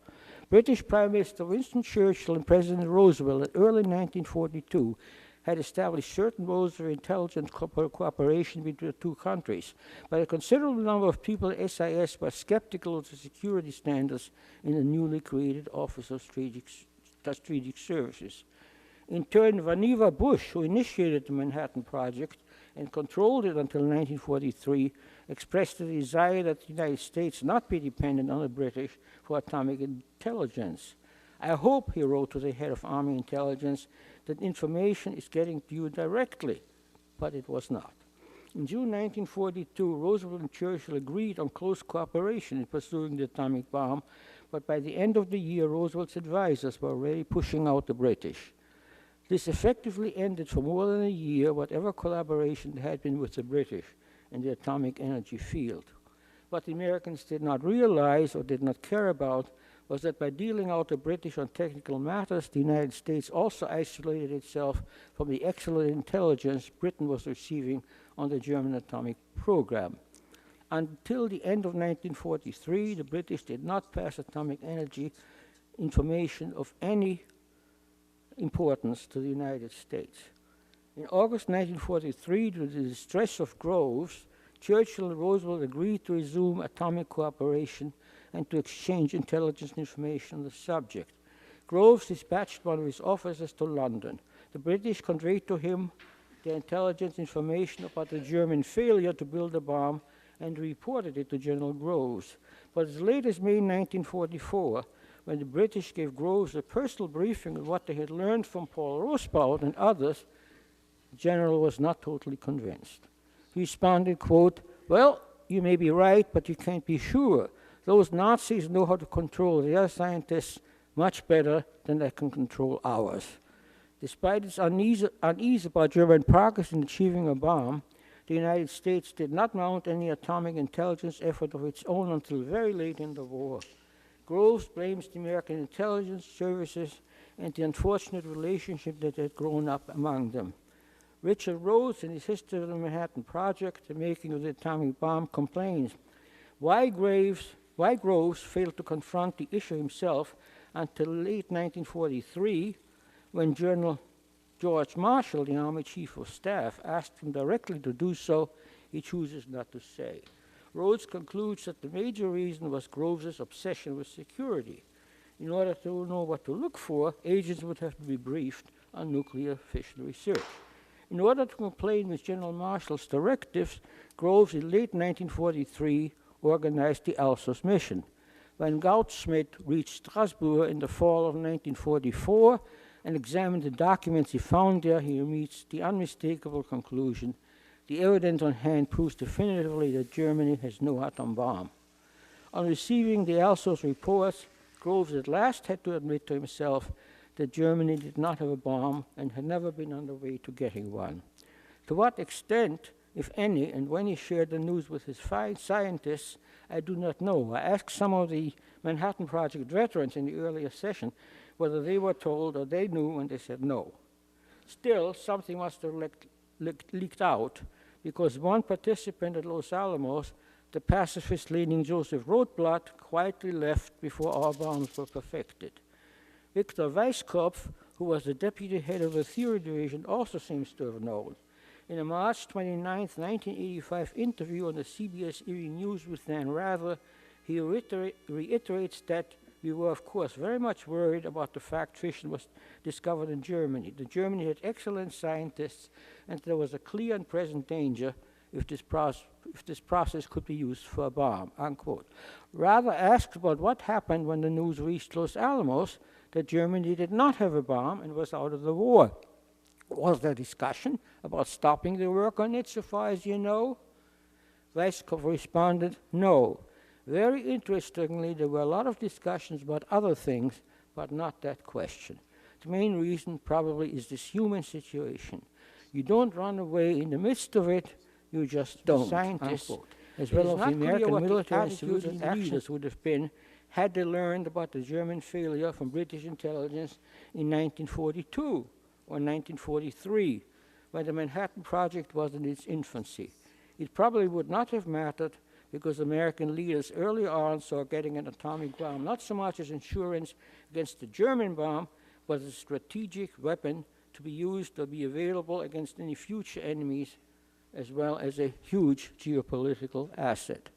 British Prime Minister Winston Churchill and President Roosevelt in early 1942 had established certain modes of intelligence cooperation between the two countries, but a considerable number of people at SIS were skeptical of the security standards in the newly created Office of Strategic Services. In turn, Vannevar Bush, who initiated the Manhattan Project and controlled it until 1943, expressed the desire that the United States not be dependent on the British for atomic intelligence. I hope, he wrote to the head of Army Intelligence, that information is getting to you directly, but it was not. In June 1942, Roosevelt and Churchill agreed on close cooperation in pursuing the atomic bomb, but by the end of the year, Roosevelt's advisors were already pushing out the British. This effectively ended for more than a year whatever collaboration there had been with the British in the atomic energy field. What the Americans did not realize or did not care about was that by dealing out the British on technical matters, the United States also isolated itself from the excellent intelligence Britain was receiving on the German atomic program. Until the end of 1943, the British did not pass atomic energy information of any importance to the United States. In August 1943, due to the distress of Groves, Churchill and Roosevelt agreed to resume atomic cooperation and to exchange intelligence information on the subject. Groves dispatched one of his officers to London. The British conveyed to him the intelligence information about the German failure to build a bomb and reported it to General Groves. But as late as May 1944, when the British gave Groves a personal briefing on what they had learned from Paul Rosbaud and others, the general was not totally convinced. He responded, quote, "Well, you may be right, but you can't be sure. Those Nazis know how to control their scientists much better than they can control ours." Despite its unease about German progress in achieving a bomb, the United States did not mount any atomic intelligence effort of its own until very late in the war. Groves blames the American intelligence services and the unfortunate relationship that had grown up among them. Richard Rhodes, in his History of the Manhattan Project, The Making of the Atomic Bomb, complains why Groves failed to confront the issue himself until late 1943, when General George Marshall, the Army Chief of Staff, asked him directly to do so. He chooses not to say. Rhodes concludes that the major reason was Groves's obsession with security. In order to know what to look for, agents would have to be briefed on nuclear fission research. In order to comply with General Marshall's directives, Groves in late 1943 organized the Alsos mission. When Goudsmit reached Strasbourg in the fall of 1944 and examined the documents he found there, he reached the unmistakable conclusion: the evidence on hand proves definitively that Germany has no atom bomb. On receiving the Alsos reports, Groves at last had to admit to himself that Germany did not have a bomb and had never been on the way to getting one. To what extent, if any, and when he shared the news with his scientists, I do not know. I asked some of the Manhattan Project veterans in the earlier session whether they were told or they knew, and they said no. Still, something must have leaked out, because one participant at Los Alamos, the pacifist-leaning Joseph Rothblatt, quietly left before our bombs were perfected. Victor Weisskopf, who was the deputy head of the theory division, also seems to have known. In a March 29, 1985 interview on the CBS Evening News with Dan Rather, he reiterates that we were, of course, very much worried about the fact fission was discovered in Germany. The Germany had excellent scientists, and there was a clear and present danger if this process could be used for a bomb, unquote. Rather asked about what happened when the news reached Los Alamos that Germany did not have a bomb and was out of the war. Was there discussion about stopping the work on it, so far as you know? Weisskopf responded, no. Very interestingly, there were a lot of discussions about other things, but not that question. The main reason probably is this human situation. You don't run away in the midst of it, you just don't. Scientists, as well as the American military civilian leaders would have been had they learned about the German failure from British intelligence in 1942 or 1943, when the Manhattan Project was in its infancy. It probably would not have mattered, because American leaders early on saw getting an atomic bomb not so much as insurance against the German bomb, but as a strategic weapon to be used or be available against any future enemies, as well as a huge geopolitical asset.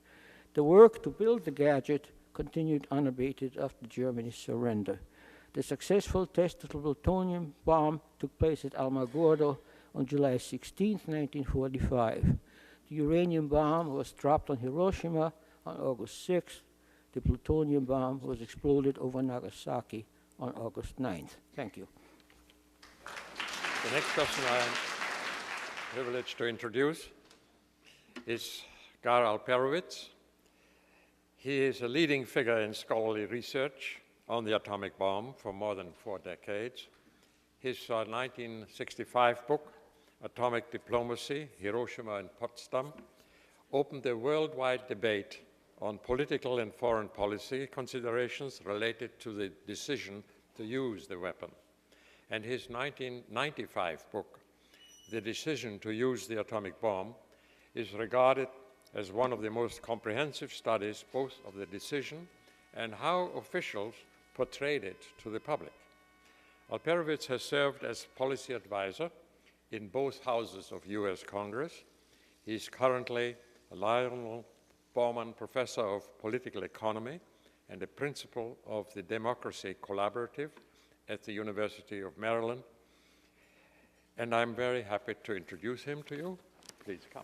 The work to build the gadget continued unabated after Germany's surrender. The successful test of the plutonium bomb took place at Alamogordo on July 16, 1945. The uranium bomb was dropped on Hiroshima on August 6th. The plutonium bomb was exploded over Nagasaki on August 9th. Thank you. The next person I am privileged to introduce is Gar Alperovitz. He is a leading figure in scholarly research on the atomic bomb for more than 4 decades. His 1965 book, Atomic Diplomacy, Hiroshima and Potsdam, opened a worldwide debate on political and foreign policy considerations related to the decision to use the weapon. And his 1995 book, The Decision to Use the Atomic Bomb, is regarded as one of the most comprehensive studies both of the decision and how officials portrayed it to the public. Alperovitz has served as policy advisor in both houses of US Congress. He is currently a Lionel Bauman Professor of Political Economy and a principal of the Democracy Collaborative at the University of Maryland. And I'm very happy to introduce him to you. Please come.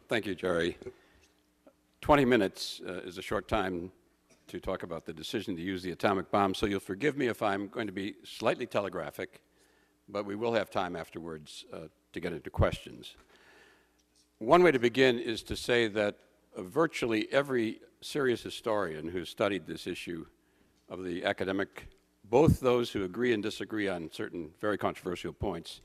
Thank you, Jerry. 20 minutes is a short time to talk about the decision to use the atomic bomb, so you'll forgive me if I'm going to be slightly telegraphic, but we will have time afterwards to get into questions. One way to begin is to say that virtually every serious historian who's studied this issue of the academic, both those who agree and disagree on certain very controversial points,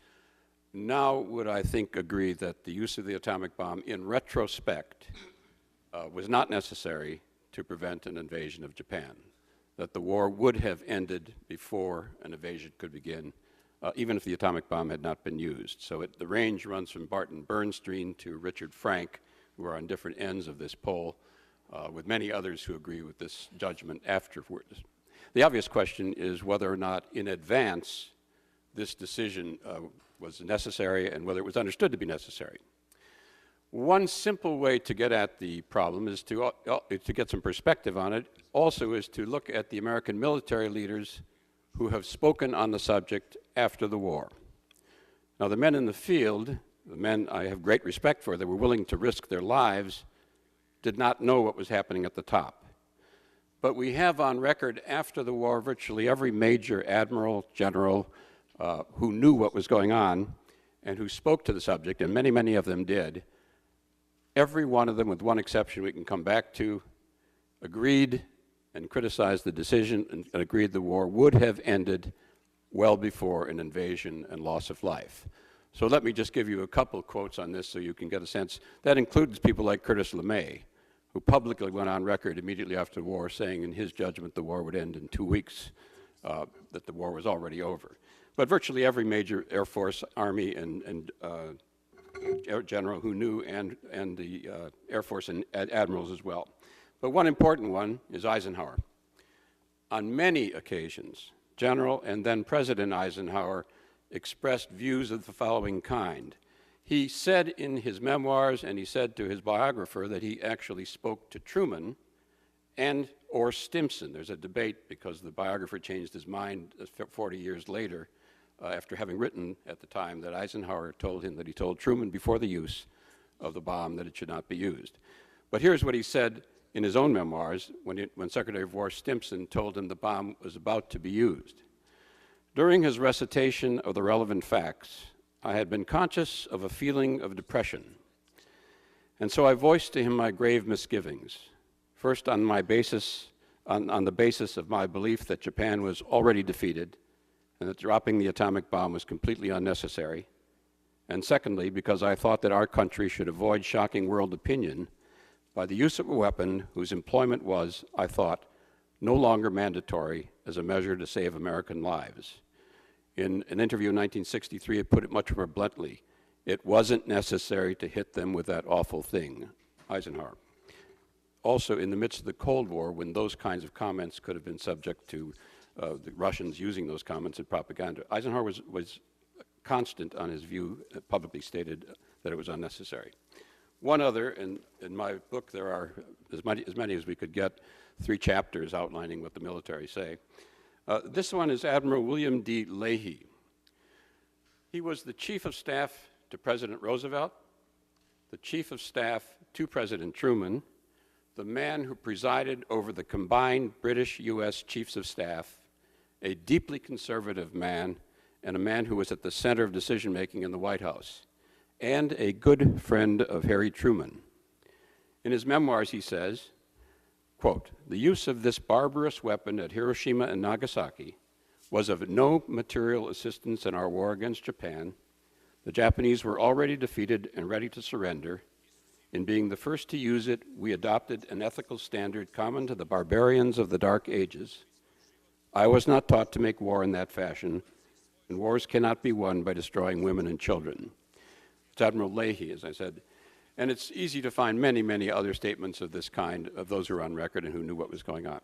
now would, I think, agree that the use of the atomic bomb in retrospect was not necessary to prevent an invasion of Japan, that the war would have ended before an invasion could begin, even if the atomic bomb had not been used. So the range runs from Barton Bernstein to Richard Frank, who are on different ends of this pole, with many others who agree with this judgment afterwards. The obvious question is whether or not in advance this decision was necessary and whether it was understood to be necessary. One simple way to get at the problem is to get some perspective on it, also is to look at the American military leaders who have spoken on the subject after the war. Now, the men in the field, the men I have great respect for, that were willing to risk their lives, did not know what was happening at the top. But we have on record after the war virtually every major admiral, general, who knew what was going on and who spoke to the subject, and many, many of them did. Every one of them, with one exception we can come back to, agreed and criticized the decision and agreed the war would have ended well before an invasion and loss of life. So let me just give you a couple quotes on this so you can get a sense. That includes people like Curtis LeMay, who publicly went on record immediately after the war saying in his judgment the war would end in 2 weeks, that the war was already over. But virtually every major Air Force, Army, and general who knew, and the Air Force and admirals as well. But one important one is Eisenhower. On many occasions, General and then President Eisenhower expressed views of the following kind. He said in his memoirs, and he said to his biographer, that he actually spoke to Truman and or Stimson. There's a debate because the biographer changed his mind 40 years later after having written at the time that Eisenhower told him that he told Truman before the use of the bomb that it should not be used. But here's what he said in his own memoirs when Secretary of War Stimson told him the bomb was about to be used. During his recitation of the relevant facts, I had been conscious of a feeling of depression, and so I voiced to him my grave misgivings, first on the basis of my belief that Japan was already defeated and that dropping the atomic bomb was completely unnecessary, and secondly, because I thought that our country should avoid shocking world opinion by the use of a weapon whose employment was, I thought, no longer mandatory as a measure to save American lives. In an interview in 1963, it put it much more bluntly. It wasn't necessary to hit them with that awful thing, Eisenhower. Also, in the midst of the Cold War, when those kinds of comments could have been subject to the Russians using those comments in propaganda, Eisenhower was constant on his view, publicly stated that it was unnecessary. One other, in my book there are as many as we could get, 3 chapters outlining what the military say. This one is Admiral William D. Leahy. He was the Chief of Staff to President Roosevelt, the Chief of Staff to President Truman, the man who presided over the combined British-U.S. Chiefs of Staff, a deeply conservative man, and a man who was at the center of decision-making in the White House, and a good friend of Harry Truman. In his memoirs, he says, quote, "The use of this barbarous weapon at Hiroshima and Nagasaki was of no material assistance in our war against Japan. The Japanese were already defeated and ready to surrender. In being the first to use it, we adopted an ethical standard common to the barbarians of the Dark Ages. I was not taught to make war in that fashion, and wars cannot be won by destroying women and children." It's Admiral Leahy, as I said. And it's easy to find many, many other statements of this kind of those who are on record and who knew what was going on.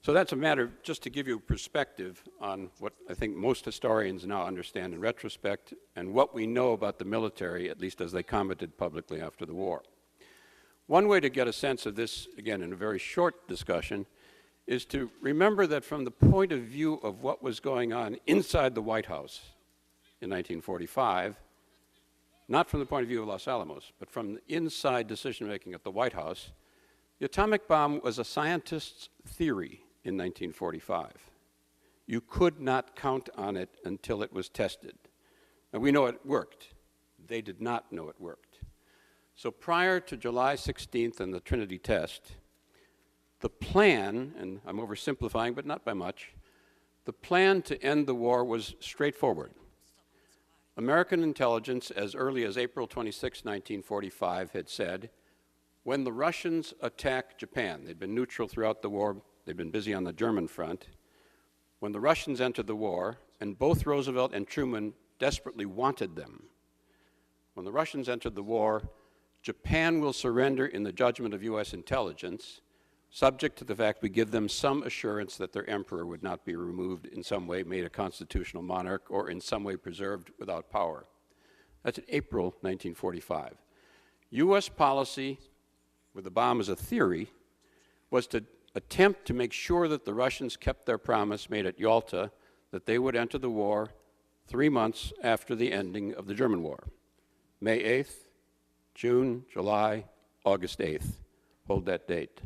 So that's a matter just to give you perspective on what I think most historians now understand in retrospect and what we know about the military, at least as they commented publicly after the war. One way to get a sense of this, again, in a very short discussion, is to remember that from the point of view of what was going on inside the White House in 1945, not from the point of view of Los Alamos, but from the inside decision-making at the White House, the atomic bomb was a scientist's theory in 1945. You could not count on it until it was tested. And we know it worked. They did not know it worked. So prior to July 16th and the Trinity Test, the plan, and I'm oversimplifying, but not by much, the plan to end the war was straightforward. American intelligence, as early as April 26, 1945, had said, when the Russians attack Japan, they'd been neutral throughout the war, they'd been busy on the German front, when the Russians entered the war, and both Roosevelt and Truman desperately wanted them, when the Russians entered the war, Japan will surrender in the judgment of U.S. intelligence, subject to the fact we give them some assurance that their emperor would not be removed in some way, made a constitutional monarch, or in some way preserved without power. That's in April 1945. U.S. policy, with the bomb as a theory, was to attempt to make sure that the Russians kept their promise made at Yalta that they would enter the war 3 months after the ending of the German war. May 8th, June, July, August 8th. Hold that date.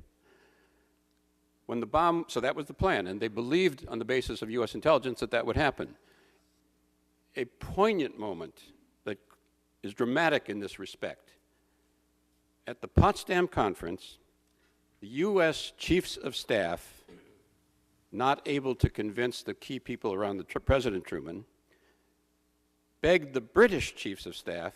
When the bomb, so that was the plan, and they believed on the basis of U.S. intelligence that that would happen. A poignant moment that is dramatic in this respect. At the Potsdam Conference, the U.S. chiefs of staff, not able to convince the key people around President Truman, begged the British chiefs of staff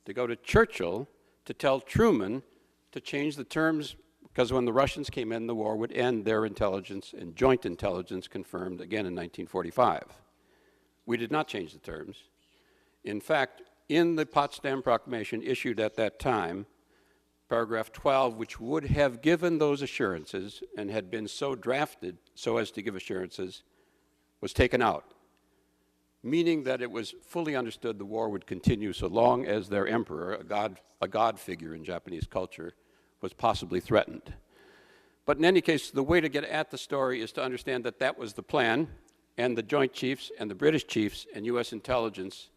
to go to Churchill to tell Truman to change the terms, because when the Russians came in, the war would end. Their intelligence and joint intelligence confirmed again in 1945. We did not change the terms. In fact, in the Potsdam Proclamation issued at that time, paragraph 12, which would have given those assurances and had been so drafted so as to give assurances, was taken out, meaning that it was fully understood the war would continue so long as their emperor, a god figure in Japanese culture, was possibly threatened. But in any case, the way to get at the story is to understand that that was the plan, and the Joint Chiefs and the British chiefs and U.S. intelligence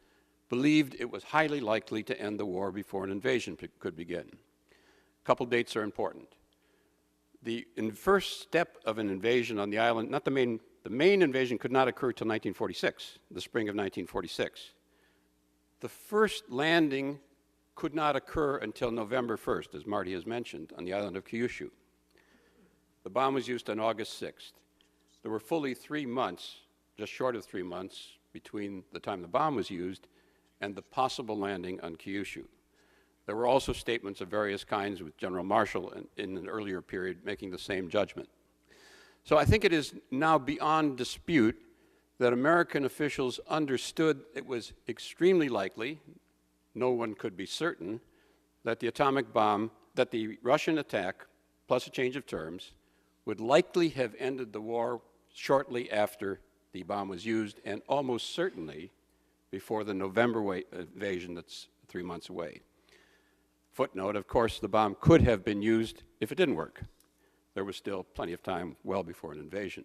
believed it was highly likely to end the war before an invasion could begin. A couple dates are important. The first step of an invasion on the island, not the main invasion could not occur till 1946, the spring of 1946. The first landing could not occur until November 1st, as Marty has mentioned, on the island of Kyushu. The bomb was used on August 6th. There were fully 3 months, just short of 3 months, between the time the bomb was used and the possible landing on Kyushu. There were also statements of various kinds with General Marshall in an earlier period making the same judgment. So I think it is now beyond dispute that American officials understood it was extremely likely, no one could be certain, that the atomic bomb, that the Russian attack, plus a change of terms, would likely have ended the war shortly after the bomb was used, and almost certainly before the November invasion that's 3 months away. Footnote, of course, the bomb could have been used if it didn't work. There was still plenty of time well before an invasion.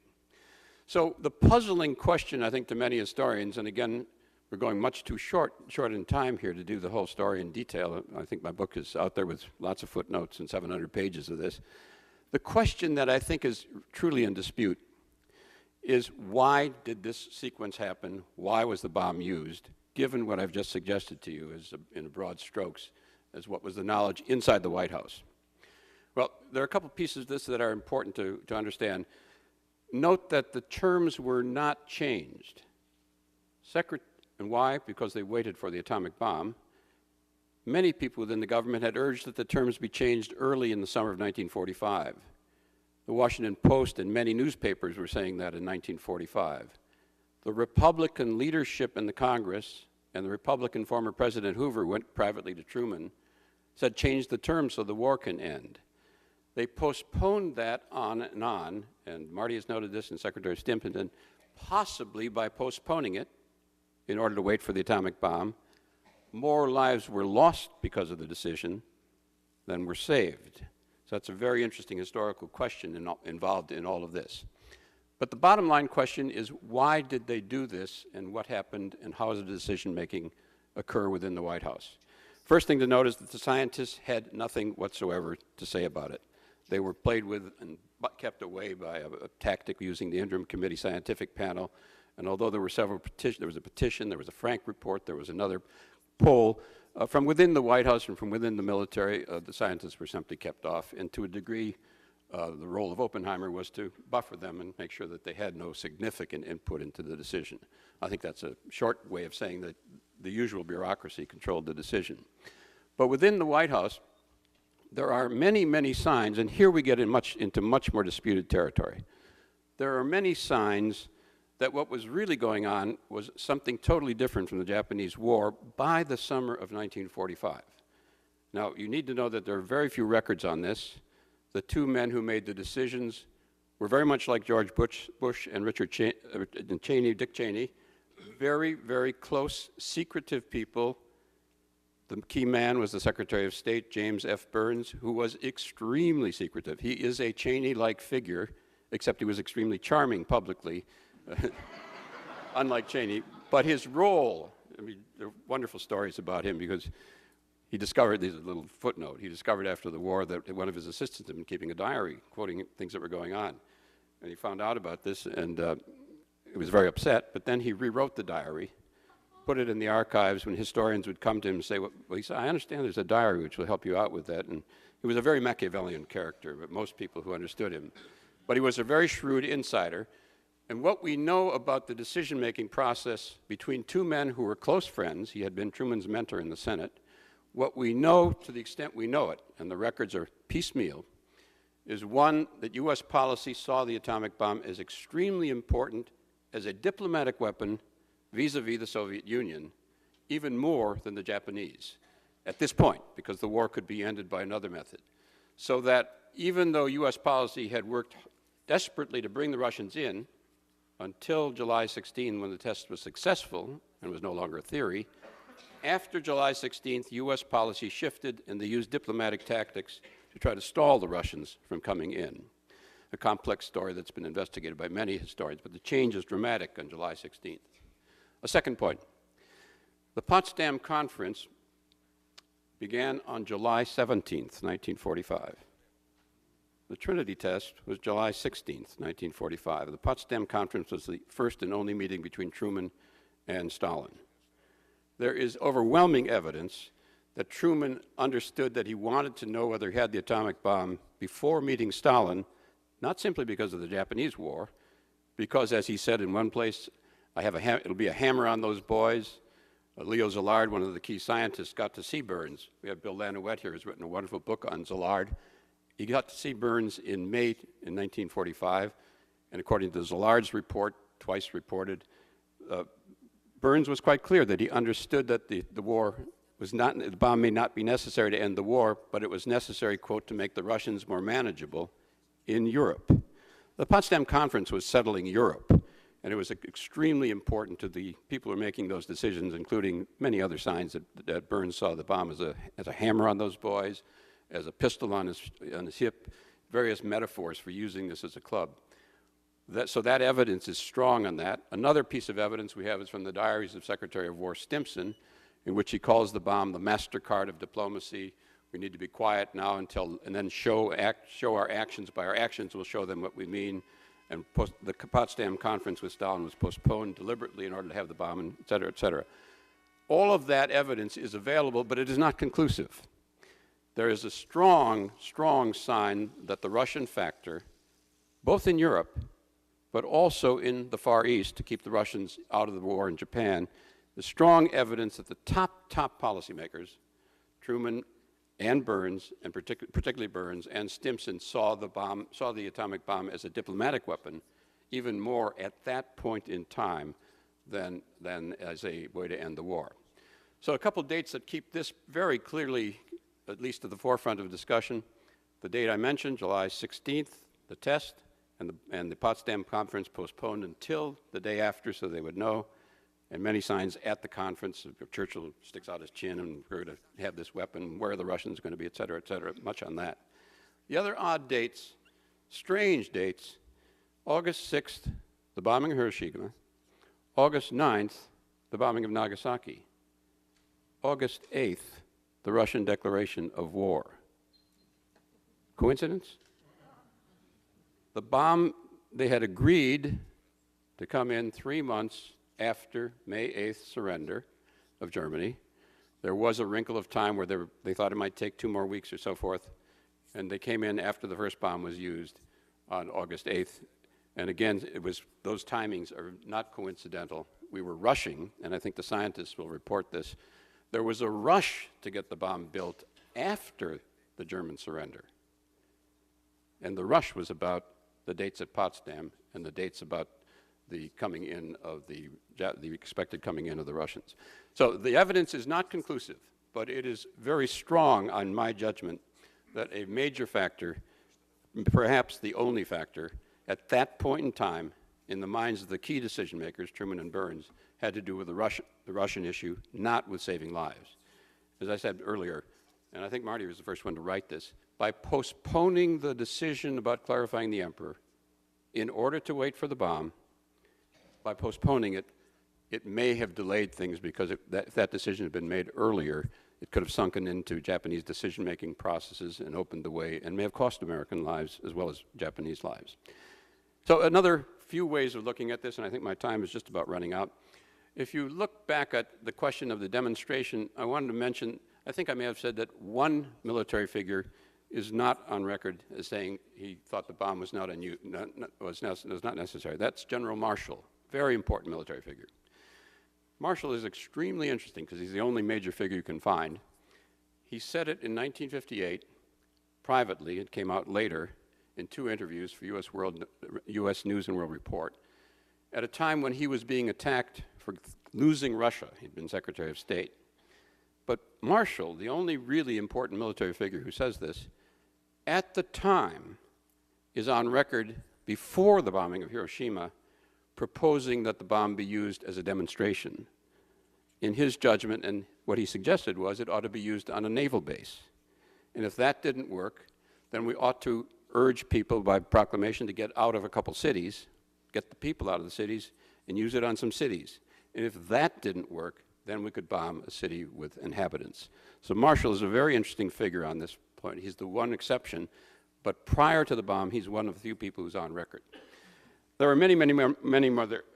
So the puzzling question, I think, to many historians, and again, we're going much too short in time here to do the whole story in detail. I think my book is out there with lots of footnotes and 700 pages of this. The question that I think is truly in dispute is why did this sequence happen? Why was the bomb used? Given what I've just suggested to you as in broad strokes as what was the knowledge inside the White House. Well, there are a couple pieces of this that are important to understand. Note that the terms were not changed. And why? Because they waited for the atomic bomb. Many people within the government had urged that the terms be changed early in the summer of 1945. The Washington Post and many newspapers were saying that in 1945. The Republican leadership in the Congress and the Republican former President Hoover went privately to Truman, said change the terms so the war can end. They postponed that on, and Marty has noted this and Secretary Stimson, possibly by postponing it in order to wait for the atomic bomb, more lives were lost because of the decision than were saved. So that's a very interesting historical question involved in all of this. But the bottom line question is, why did they do this, and what happened, and how did the decision-making occur within the White House? First thing to note is that the scientists had nothing whatsoever to say about it. They were played with and kept away by a tactic using the Interim Committee Scientific Panel. And although there were several petitions, there was a petition, there was a Frank report, there was another poll, from within the White House and from within the military, the scientists were simply kept off. And to a degree, the role of Oppenheimer was to buffer them and make sure that they had no significant input into the decision. I think that's a short way of saying that the usual bureaucracy controlled the decision. But within the White House, there are many, many signs, and here we get into much more disputed territory. There are many signs that what was really going on was something totally different from the Japanese War by the summer of 1945. Now, you need to know that there are very few records on this. The two men who made the decisions were very much like George Bush and Dick Cheney, very, very close, secretive people. The key man was the Secretary of State, James F. Burns, who was extremely secretive. He is a Cheney-like figure, except he was extremely charming publicly, unlike Cheney. But his role, I mean, there are wonderful stories about him because he discovered, there's a little footnote, he discovered after the war that one of his assistants had been keeping a diary, quoting things that were going on. And he found out about this, and he was very upset, but then he rewrote the diary, put it in the archives when historians would come to him and say, well, he said, I understand there's a diary which will help you out with that. And he was a very Machiavellian character, but most people who understood him. But he was a very shrewd insider. And what we know about the decision-making process between two men who were close friends, he had been Truman's mentor in the Senate, what we know, to the extent we know it, and the records are piecemeal, is one, that U.S. policy saw the atomic bomb as extremely important as a diplomatic weapon vis-a-vis the Soviet Union, even more than the Japanese at this point, because the war could be ended by another method. So that even though U.S. policy had worked desperately to bring the Russians in, until July 16, when the test was successful and was no longer a theory, after July 16th, U.S. policy shifted and they used diplomatic tactics to try to stall the Russians from coming in. A complex story that's been investigated by many historians, but the change is dramatic on July 16th. A second point, the Potsdam Conference began on July 17th, 1945. The Trinity Test was July 16th, 1945. The Potsdam Conference was the first and only meeting between Truman and Stalin. There is overwhelming evidence that Truman understood that he wanted to know whether he had the atomic bomb before meeting Stalin, not simply because of the Japanese war, because, as he said in one place, it'll be a hammer on those boys. Leo Szilard, one of the key scientists, got to see Burns. We have Bill Lanouette here, who's written a wonderful book on Szilard. He got to see Burns in May in 1945, and according to Zilard's report, twice reported, Burns was quite clear that he understood that the bomb may not be necessary to end the war, but it was necessary, quote, to make the Russians more manageable in Europe. The Potsdam Conference was settling Europe, and it was extremely important to the people who were making those decisions, including many other signs that Burns saw the bomb as a hammer on those boys, as a pistol on his hip, various metaphors for using this as a club. So that evidence is strong on that. Another piece of evidence we have is from the diaries of Secretary of War Stimson, in which he calls the bomb the MasterCard of diplomacy. We need to be quiet now and then show our actions. By our actions, we'll show them what we mean. and the Potsdam Conference with Stalin was postponed deliberately in order to have the bomb, and et cetera, et cetera. All of that evidence is available, but it is not conclusive. There is a strong, strong sign that the Russian factor, both in Europe, but also in the Far East, to keep the Russians out of the war in Japan, the strong evidence that the top policymakers, Truman and Burns, and particularly Burns and Stimson, saw the atomic bomb as a diplomatic weapon, even more at that point in time than as a way to end the war. So a couple dates that keep this very clearly, at least to the forefront of discussion. The date I mentioned, July 16th, the test, and the Potsdam Conference postponed until the day after so they would know, and many signs at the conference. Churchill sticks out his chin and we're going to have this weapon, where are the Russians going to be, et cetera, much on that. The other odd dates, strange dates, August 6th, the bombing of Hiroshima, August 9th, the bombing of Nagasaki, August 8th, the Russian declaration of war. Coincidence? The bomb, they had agreed to come in 3 months after May 8th surrender of Germany. There was a wrinkle of time where they thought it might take 2 more weeks or so forth, and they came in after the first bomb was used on August 8th. And again, those timings are not coincidental. We were rushing, and I think the scientists will report this. There was a rush to get the bomb built after the German surrender. And the rush was about the dates at Potsdam and the dates about the coming in of the expected coming in of the Russians. So the evidence is not conclusive, but it is very strong on my judgment that a major factor, perhaps the only factor, at that point in time in the minds of the key decision makers, Truman and Burns, had to do with the Russian issue, not with saving lives. As I said earlier, and I think Marty was the first one to write this, by postponing the decision about clarifying the emperor in order to wait for the bomb, by postponing it, it may have delayed things because if that decision had been made earlier, it could have sunken into Japanese decision-making processes and opened the way and may have cost American lives as well as Japanese lives. So another few ways of looking at this, and I think my time is just about running out. If you look back at the question of the demonstration, I wanted to mention, I think I may have said that one military figure is not on record as saying he thought the bomb was not necessary. That's General Marshall, very important military figure. Marshall is extremely interesting because he's the only major figure you can find. He said it in 1958 privately. It came out later in 2 interviews for U.S. News and World Report at a time when he was being attacked for losing Russia. He'd been Secretary of State. But Marshall, the only really important military figure who says this, at the time is on record before the bombing of Hiroshima proposing that the bomb be used as a demonstration. In his judgment, and what he suggested was it ought to be used on a naval base. And if that didn't work, then we ought to urge people by proclamation to get out of a couple cities, get the people out of the cities, and use it on some cities. And if that didn't work, then we could bomb a city with inhabitants. So Marshall is a very interesting figure on this point. He's the one exception, but prior to the bomb, he's one of the few people who's on record. There are many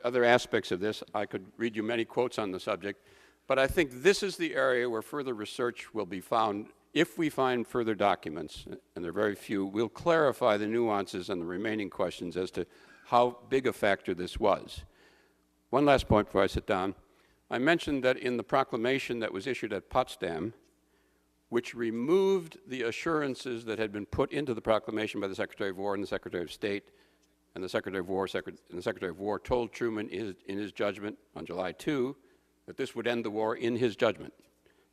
other aspects of this. I could read you many quotes on the subject, but I think this is the area where further research will be found. If we find further documents, and there are very few, we'll clarify the nuances and the remaining questions as to how big a factor this was. One last point before I sit down. I mentioned that in the proclamation that was issued at Potsdam, which removed the assurances that had been put into the proclamation by the Secretary of War and the Secretary of State, and the Secretary of War told Truman in his judgment on July 2 that this would end the war in his judgment.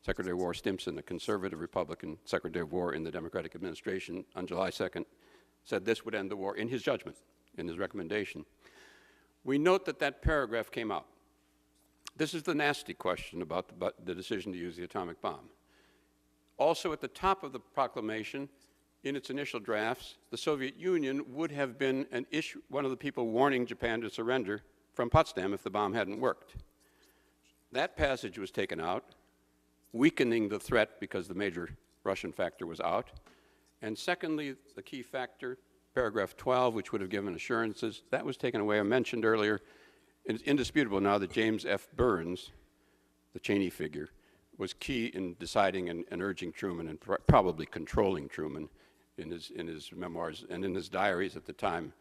Secretary of War Stimson, the conservative Republican Secretary of War in the Democratic administration on July 2nd, said this would end the war in his judgment, in his recommendation. We note that that paragraph came out. This is the nasty question about the decision to use the atomic bomb. Also at the top of the proclamation, in its initial drafts, the Soviet Union would have been one of the people warning Japan to surrender from Potsdam if the bomb hadn't worked. That passage was taken out, weakening the threat because the major Russian factor was out. And secondly, the key factor, paragraph 12, which would have given assurances. That was taken away. I mentioned earlier, it's indisputable now that James F. Burns, the Cheney figure, was key in deciding and urging Truman and probably controlling Truman in his memoirs and in his diaries at the time.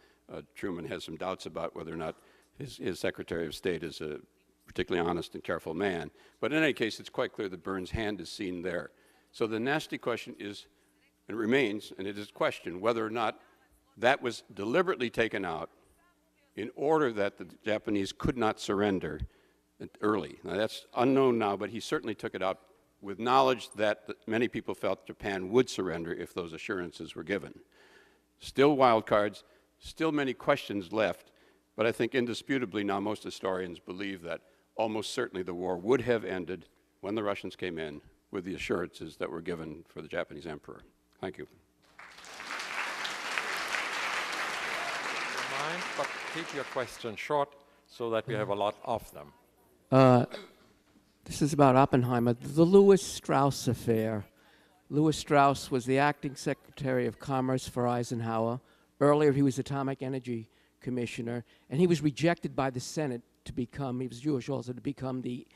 Truman has some doubts about whether or not his Secretary of State is a particularly honest and careful man. But in any case, it's quite clear that Burns' hand is seen there. So the nasty question is, and remains, and it is a question, whether or not that was deliberately taken out in order that the Japanese could not surrender early. Now that's unknown now, but he certainly took it out with knowledge that many people felt Japan would surrender if those assurances were given. Still wild cards, still many questions left, but I think indisputably now most historians believe that almost certainly the war would have ended when the Russians came in with the assurances that were given for the Japanese emperor. Thank you. Mind, but keep your questions short so that we have a lot of them. This is about Oppenheimer. The Lewis Strauss affair. Lewis Strauss was the acting Secretary of Commerce for Eisenhower. Earlier, he was Atomic Energy Commissioner, and he was rejected by the Senate to become, he was Jewish also, to become the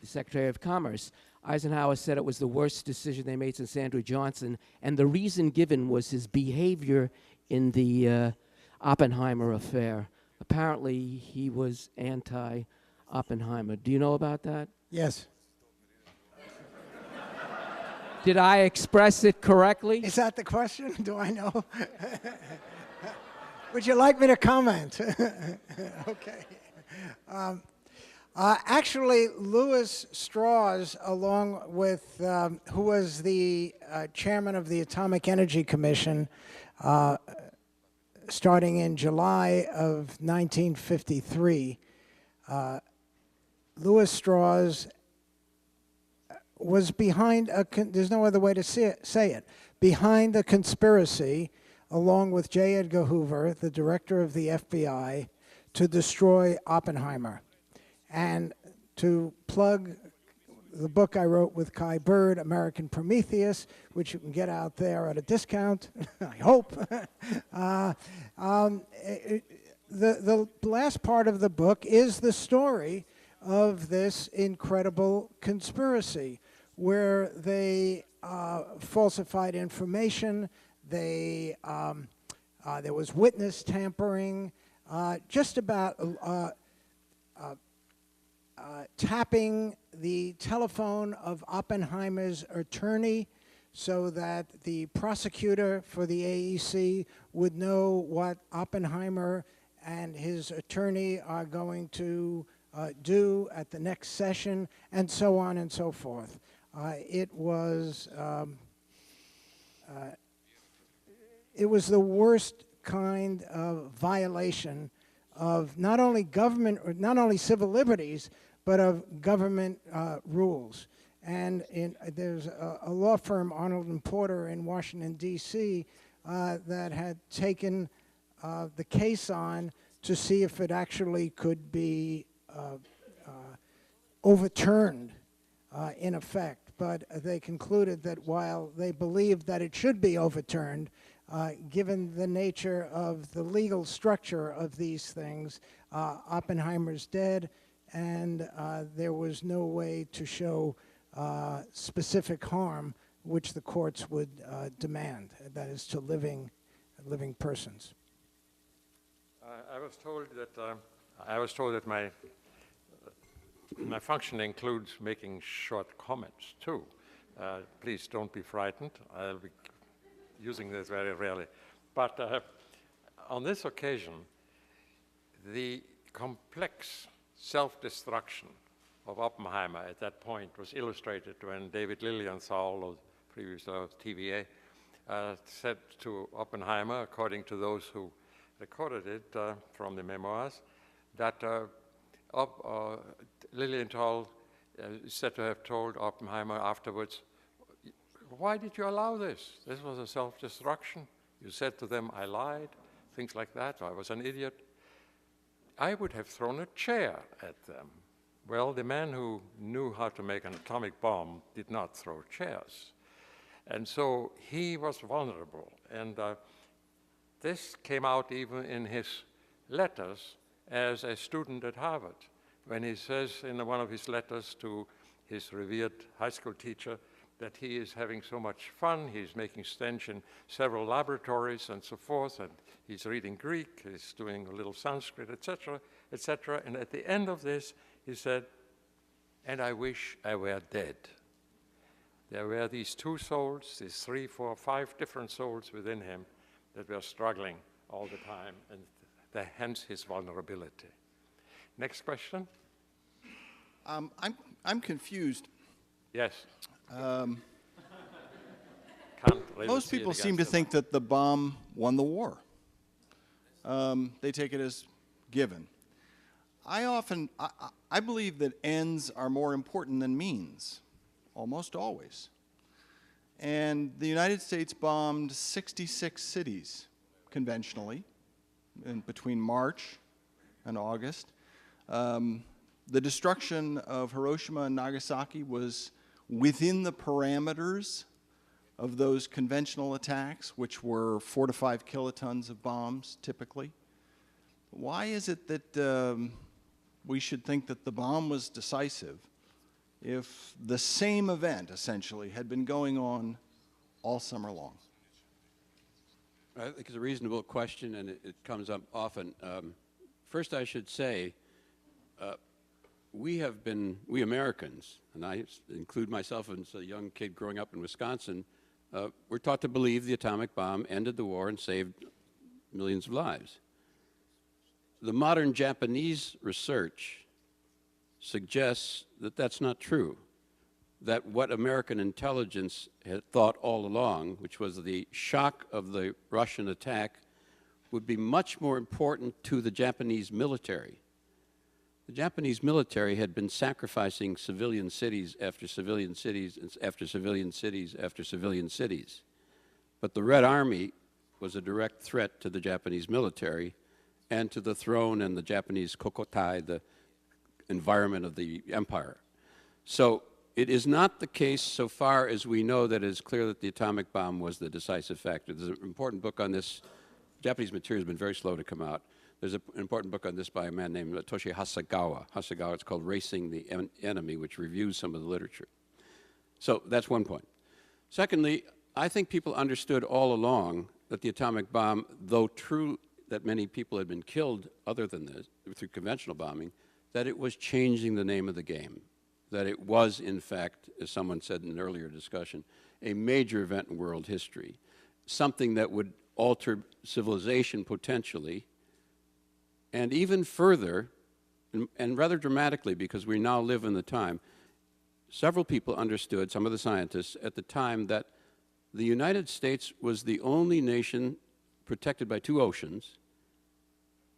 Secretary of Commerce. Eisenhower said it was the worst decision they made since Andrew Johnson, and the reason given was his behavior in the Oppenheimer affair. Apparently, he was anti-Oppenheimer. Do you know about that? Yes. Did I express it correctly? Is that the question? Do I know? Would you like me to comment? Okay. Actually, Lewis Strauss, along with, who was the chairman of the Atomic Energy Commission, starting in July of 1953, Lewis Strauss was behind there's no other way to say it, behind the conspiracy, along with J. Edgar Hoover, the director of the FBI, to destroy Oppenheimer. And to plug the book I wrote with Kai Bird, American Prometheus, which you can get out there at a discount, I hope. The last part of the book is the story of this incredible conspiracy where they falsified information, there was witness tampering, just about tapping the telephone of Oppenheimer's attorney so that the prosecutor for the AEC would know what Oppenheimer and his attorney are going to do at the next session, and so on and so forth. It was the worst kind of violation of not only government, or not only civil liberties, but of government rules. And there's a law firm, Arnold and Porter, in Washington, D.C., that had taken the case on to see if it actually could be overturned in effect. But they concluded that while they believed that it should be overturned, given the nature of the legal structure of these things, Oppenheimer's dead, and there was no way to show specific harm which the courts would demand, that is, to living persons. I was told that my function includes making short comments too. Please don't be frightened. I'll be using this very rarely. But on this occasion, the complex self-destruction of Oppenheimer at that point was illustrated when David Lilienthal, of previous TVA, said to Oppenheimer, according to those who recorded it from the memoirs, that Lilienthal is said to have told Oppenheimer afterwards, "Why did you allow this? This was a self-destruction. You said to them, I lied," things like that, "I was an idiot." I would have thrown a chair at them. Well, the man who knew how to make an atomic bomb did not throw chairs. And so he was vulnerable. And this came out even in his letters as a student at Harvard, when he says in one of his letters to his revered high school teacher that he is having so much fun, he's making stench in several laboratories and so forth, and he's reading Greek, he's doing a little Sanskrit, etc., etc. And at the end of this, he said, "And I wish I were dead." There were these two souls, these 3, 4, 5 different souls within him that were struggling all the time, and hence his vulnerability. Next question. I'm confused. Yes. Most people seem to think that the bomb won the war. They take it as given. I believe that ends are more important than means, almost always. And the United States bombed 66 cities conventionally between March and August. The destruction of Hiroshima and Nagasaki was within the parameters of those conventional attacks, which were 4 to 5 kilotons of bombs, typically. Why is it that we should think that the bomb was decisive if the same event, essentially, had been going on all summer long? I think it's a reasonable question, and it comes up often. First, I should say, we Americans, and I include myself as a young kid growing up in Wisconsin, were taught to believe the atomic bomb ended the war and saved millions of lives. The modern Japanese research suggests that that's not true, that what American intelligence had thought all along, which was the shock of the Russian attack, would be much more important to the Japanese military. The Japanese military had been sacrificing civilian cities after civilian cities after civilian cities after civilian cities. But the Red Army was a direct threat to the Japanese military and to the throne and the Japanese kokotai, the environment of the empire. So it is not the case so far as we know that it is clear that the atomic bomb was the decisive factor. There's an important book on this. Japanese material has been very slow to come out. There's an important book on this by a man named Toshi Hasegawa. It's called Racing the Enemy, which reviews some of the literature. So that's one point. Secondly, I think people understood all along that the atomic bomb, though true that many people had been killed other than this, through conventional bombing, that it was changing the name of the game, that it was, in fact, as someone said in an earlier discussion, a major event in world history, something that would alter civilization potentially, and even further, and rather dramatically, because we now live in the time, several people understood, some of the scientists at the time, that the United States was the only nation protected by 2 oceans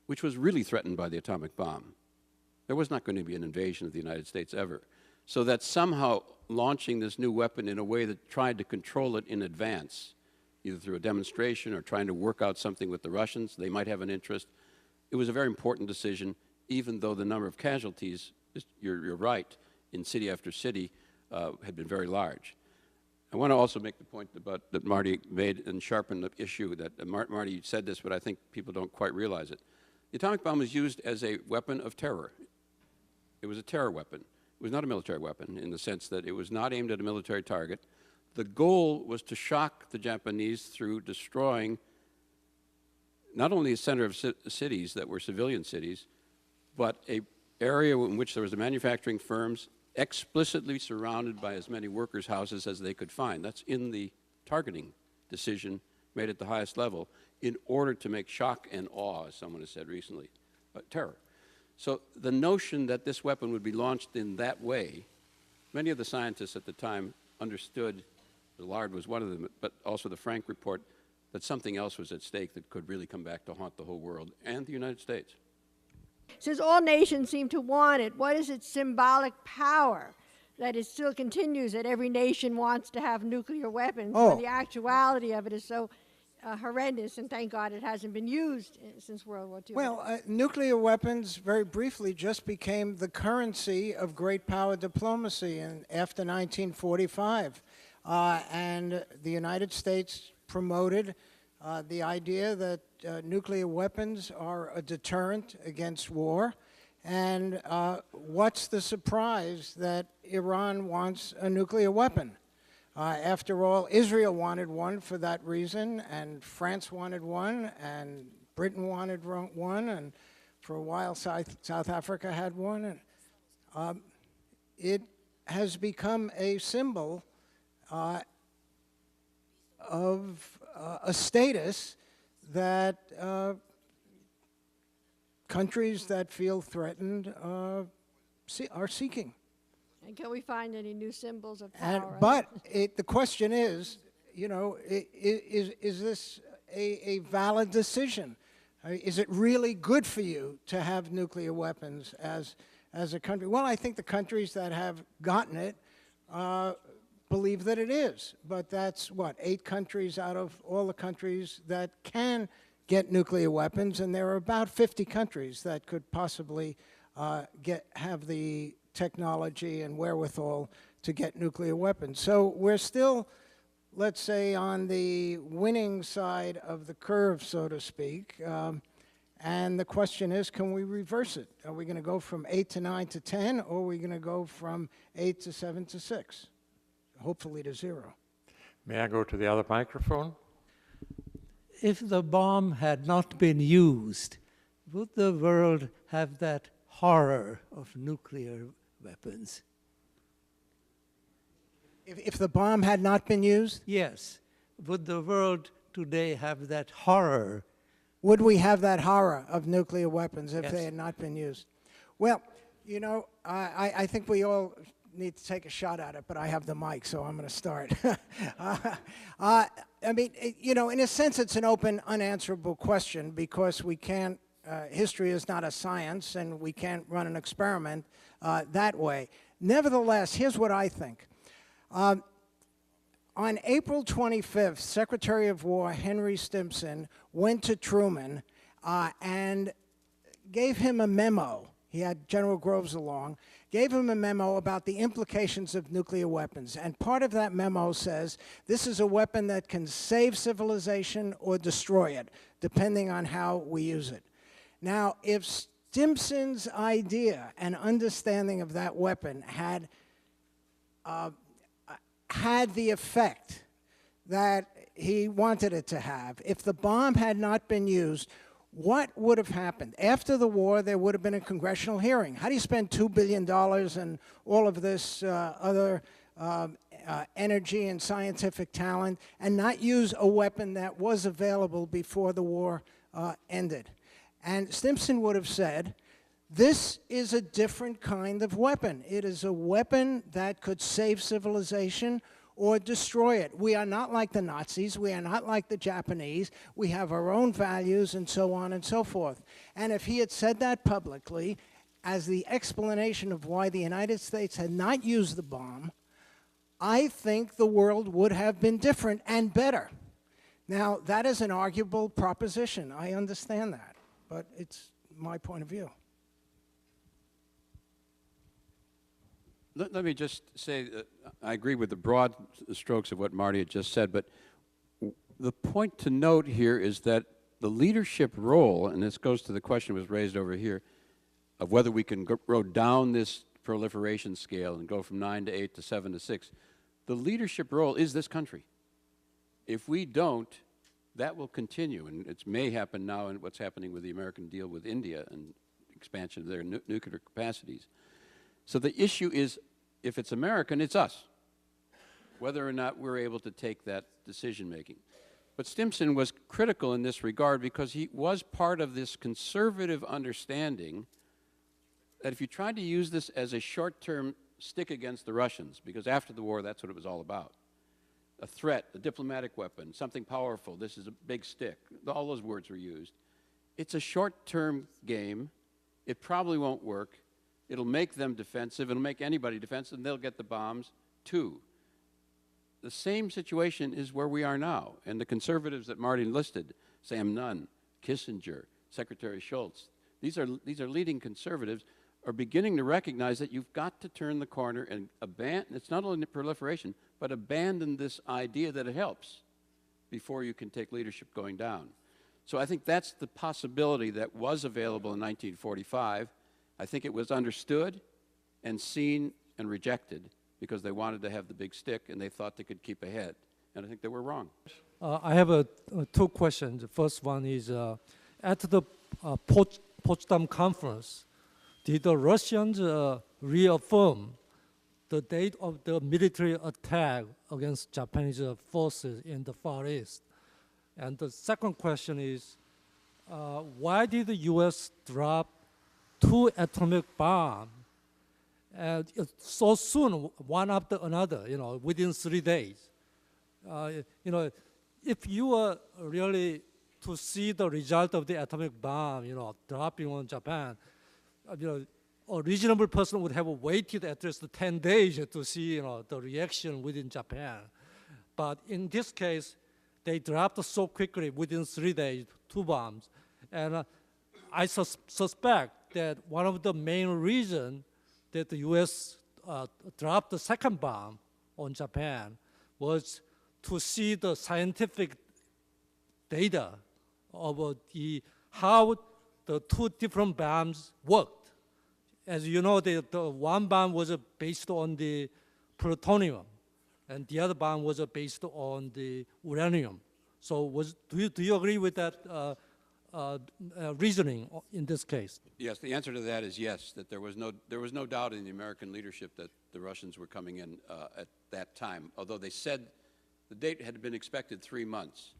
which was really threatened by the atomic bomb. There was not going to be an invasion of the United States ever. So that somehow launching this new weapon in a way that tried to control it in advance, either through a demonstration or trying to work out something with the Russians, they might have an interest. It was a very important decision, even though the number of casualties, you're right, in city after city had been very large. I want to also make the point about that Marty made and sharpen the issue that Marty said this, but I think people don't quite realize it. The atomic bomb was used as a weapon of terror. It was a terror weapon. It was not a military weapon in the sense that it was not aimed at a military target. The goal was to shock the Japanese through destroying not only a center of cities that were civilian cities, but an area in which there was the manufacturing firms explicitly surrounded by as many workers' houses as they could find. That's in the targeting decision made at the highest level in order to make shock and awe, as someone has said recently, terror. So the notion that this weapon would be launched in that way, many of the scientists at the time understood, Lard was one of them, but also the Frank report, that something else was at stake that could really come back to haunt the whole world and the United States. Since all nations seem to want it, what is its symbolic power that it still continues that every nation wants to have nuclear weapons when the actuality of it is so horrendous, and thank God it hasn't been used since World War II? Well, nuclear weapons, very briefly, just became the currency of great power diplomacy after 1945. And the United States promoted the idea that nuclear weapons are a deterrent against war. And what's the surprise that Iran wants a nuclear weapon? After all, Israel wanted one for that reason, and France wanted one, and Britain wanted one, and for a while South Africa had one. And it has become a symbol of a status that countries that feel threatened are seeking. And can we find any new symbols of power? But the question is, you know, is this a valid decision? Is it really good for you to have nuclear weapons as a country? Well, I think the countries that have gotten it believe that it is. But that's, what, 8 countries out of all the countries that can get nuclear weapons, and there are about 50 countries that could possibly have the technology and wherewithal to get nuclear weapons. So we're still, let's say, on the winning side of the curve, so to speak. And the question is, can we reverse it? Are we going to go from 8 to 9 to 10, or are we going to go from 8 to 7 to 6? Hopefully to 0. May I go to the other microphone? If the bomb had not been used, would the world have that horror of nuclear weapons? If the bomb had not been used? Yes. Would the world today have that horror? Would we have that horror of nuclear weapons if Yes. they had not been used? Well, you know, I think we all need to take a shot at it, but I have the mic, so I'm going to start. I mean, you know, in a sense, it's an open, unanswerable question because we can't, history is not a science, and we can't run an experiment that way. Nevertheless, here's what I think. On April 25th, Secretary of War Henry Stimson went to Truman and gave him a memo. He had General Groves along, gave him a memo about the implications of nuclear weapons. And part of that memo says, this is a weapon that can save civilization or destroy it, depending on how we use it. Now, if Stimson's idea and understanding of that weapon had the effect that he wanted it to have, if the bomb had not been used, what would have happened? After the war, there would have been a congressional hearing. How do you spend $2 billion and all of this other energy and scientific talent and not use a weapon that was available before the war ended? And Stimson would have said, this is a different kind of weapon. It is a weapon that could save civilization or destroy it. We are not like the Nazis. We are not like the Japanese. We have our own values and so on and so forth. And if he had said that publicly as the explanation of why the United States had not used the bomb, I think the world would have been different and better. Now, that is an arguable proposition. I understand that, but it's my point of view. Let me just say that I agree with the broad strokes of what Marty had just said, but the point to note here is that the leadership role, and this goes to the question that was raised over here, of whether we can go down this proliferation scale and go from 9 to 8 to 7 to 6, the leadership role is this country. If we don't, that will continue, and it may happen now in what's happening with the American deal with India and expansion of their nuclear capacities. So the issue is, if it's American, it's us, whether or not we're able to take that decision-making. But Stimson was critical in this regard because he was part of this conservative understanding that if you tried to use this as a short-term stick against the Russians, because after the war, that's what it was all about, a threat, a diplomatic weapon, something powerful, this is a big stick, all those words were used. It's a short-term game. It probably won't work. It'll make them defensive. It'll make anybody defensive, and they'll get the bombs, too. The same situation is where we are now. And the conservatives that Marty listed, Sam Nunn, Kissinger, Secretary Shultz, these are leading conservatives, are beginning to recognize that you've got to turn the corner and abandon, it's not only proliferation, but abandon this idea that it helps. before you can take leadership going down. So I think that's the possibility that was available in 1945. I think it was understood and seen and rejected because they wanted to have the big stick and they thought they could keep ahead. And I think they were wrong. I have two questions. The first one is, at the Potsdam Conference, did the Russians reaffirm the date of the military attack against Japanese forces in the Far East? And the second question is, why did the U.S. drop 2 atomic bombs so soon, one after another, within 3 days? If you were really to see the result of the atomic bomb, dropping on Japan, a reasonable person would have waited at least 10 days to see, the reaction within Japan. But in this case, they dropped so quickly within 3 days, 2 bombs. And I suspect that one of the main reasons that the U.S. Dropped the second bomb on Japan was to see the scientific data of how the 2 different bombs worked. As you know, the one bomb was based on the plutonium, and the other bomb was based on the uranium. So do you agree with that reasoning in this case? Yes, the answer to that is yes, that there was no doubt in the American leadership that the Russians were coming in at that time, although they said the date had been expected 3 months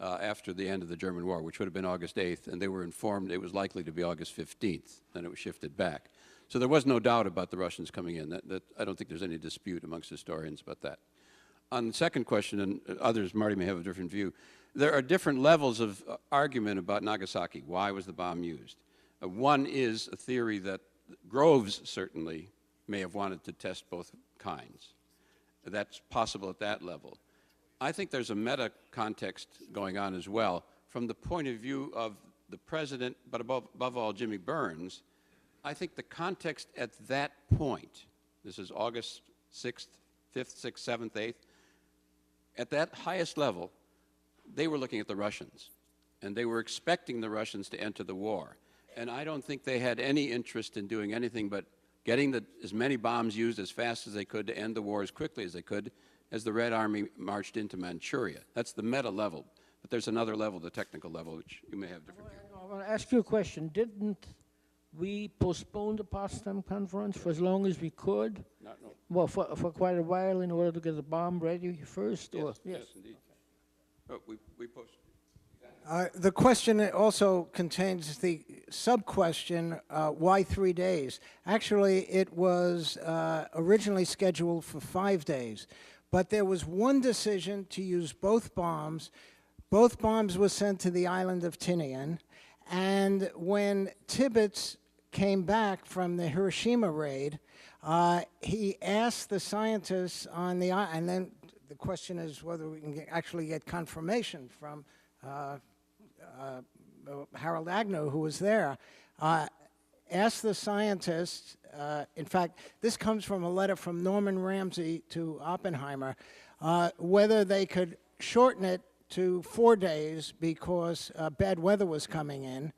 after the end of the German war, which would have been August 8th, and they were informed it was likely to be August 15th, then it was shifted back. So there was no doubt about the Russians coming in. I don't think there's any dispute amongst historians about that. On the second question, and others, Marty may have a different view, there are different levels of argument about Nagasaki. Why was the bomb used? One is a theory that Groves certainly may have wanted to test both kinds. That's possible at that level. I think there's a meta context going on as well. From the point of view of the president, but above all Jimmy Burns, I think the context at that point, this is August 6th, 5th, 6th, 7th, 8th, at that highest level, they were looking at the Russians, and they were expecting the Russians to enter the war. And I don't think they had any interest in doing anything but getting as many bombs used as fast as they could to end the war as quickly as they could as the Red Army marched into Manchuria. That's the meta level. But there's another level, the technical level, which you may have different views. I want to ask you a question. Didn't we postpone the Potsdam Conference for as long as we could? No. Well, for quite a while in order to get the bomb ready first? Yes, or? yes, indeed. Oh, we postponed. The question also contains the sub-question, why 3 days? Actually, it was originally scheduled for 5 days, but there was one decision to use both bombs. Both bombs were sent to the island of Tinian, and when Tibbets came back from the Hiroshima raid, he asked the scientists on the island, and then the question is whether we can actually get confirmation from Harold Agnew, who was there, asked the scientists, in fact, this comes from a letter from Norman Ramsey to Oppenheimer, whether they could shorten it to 4 days because bad weather was coming in,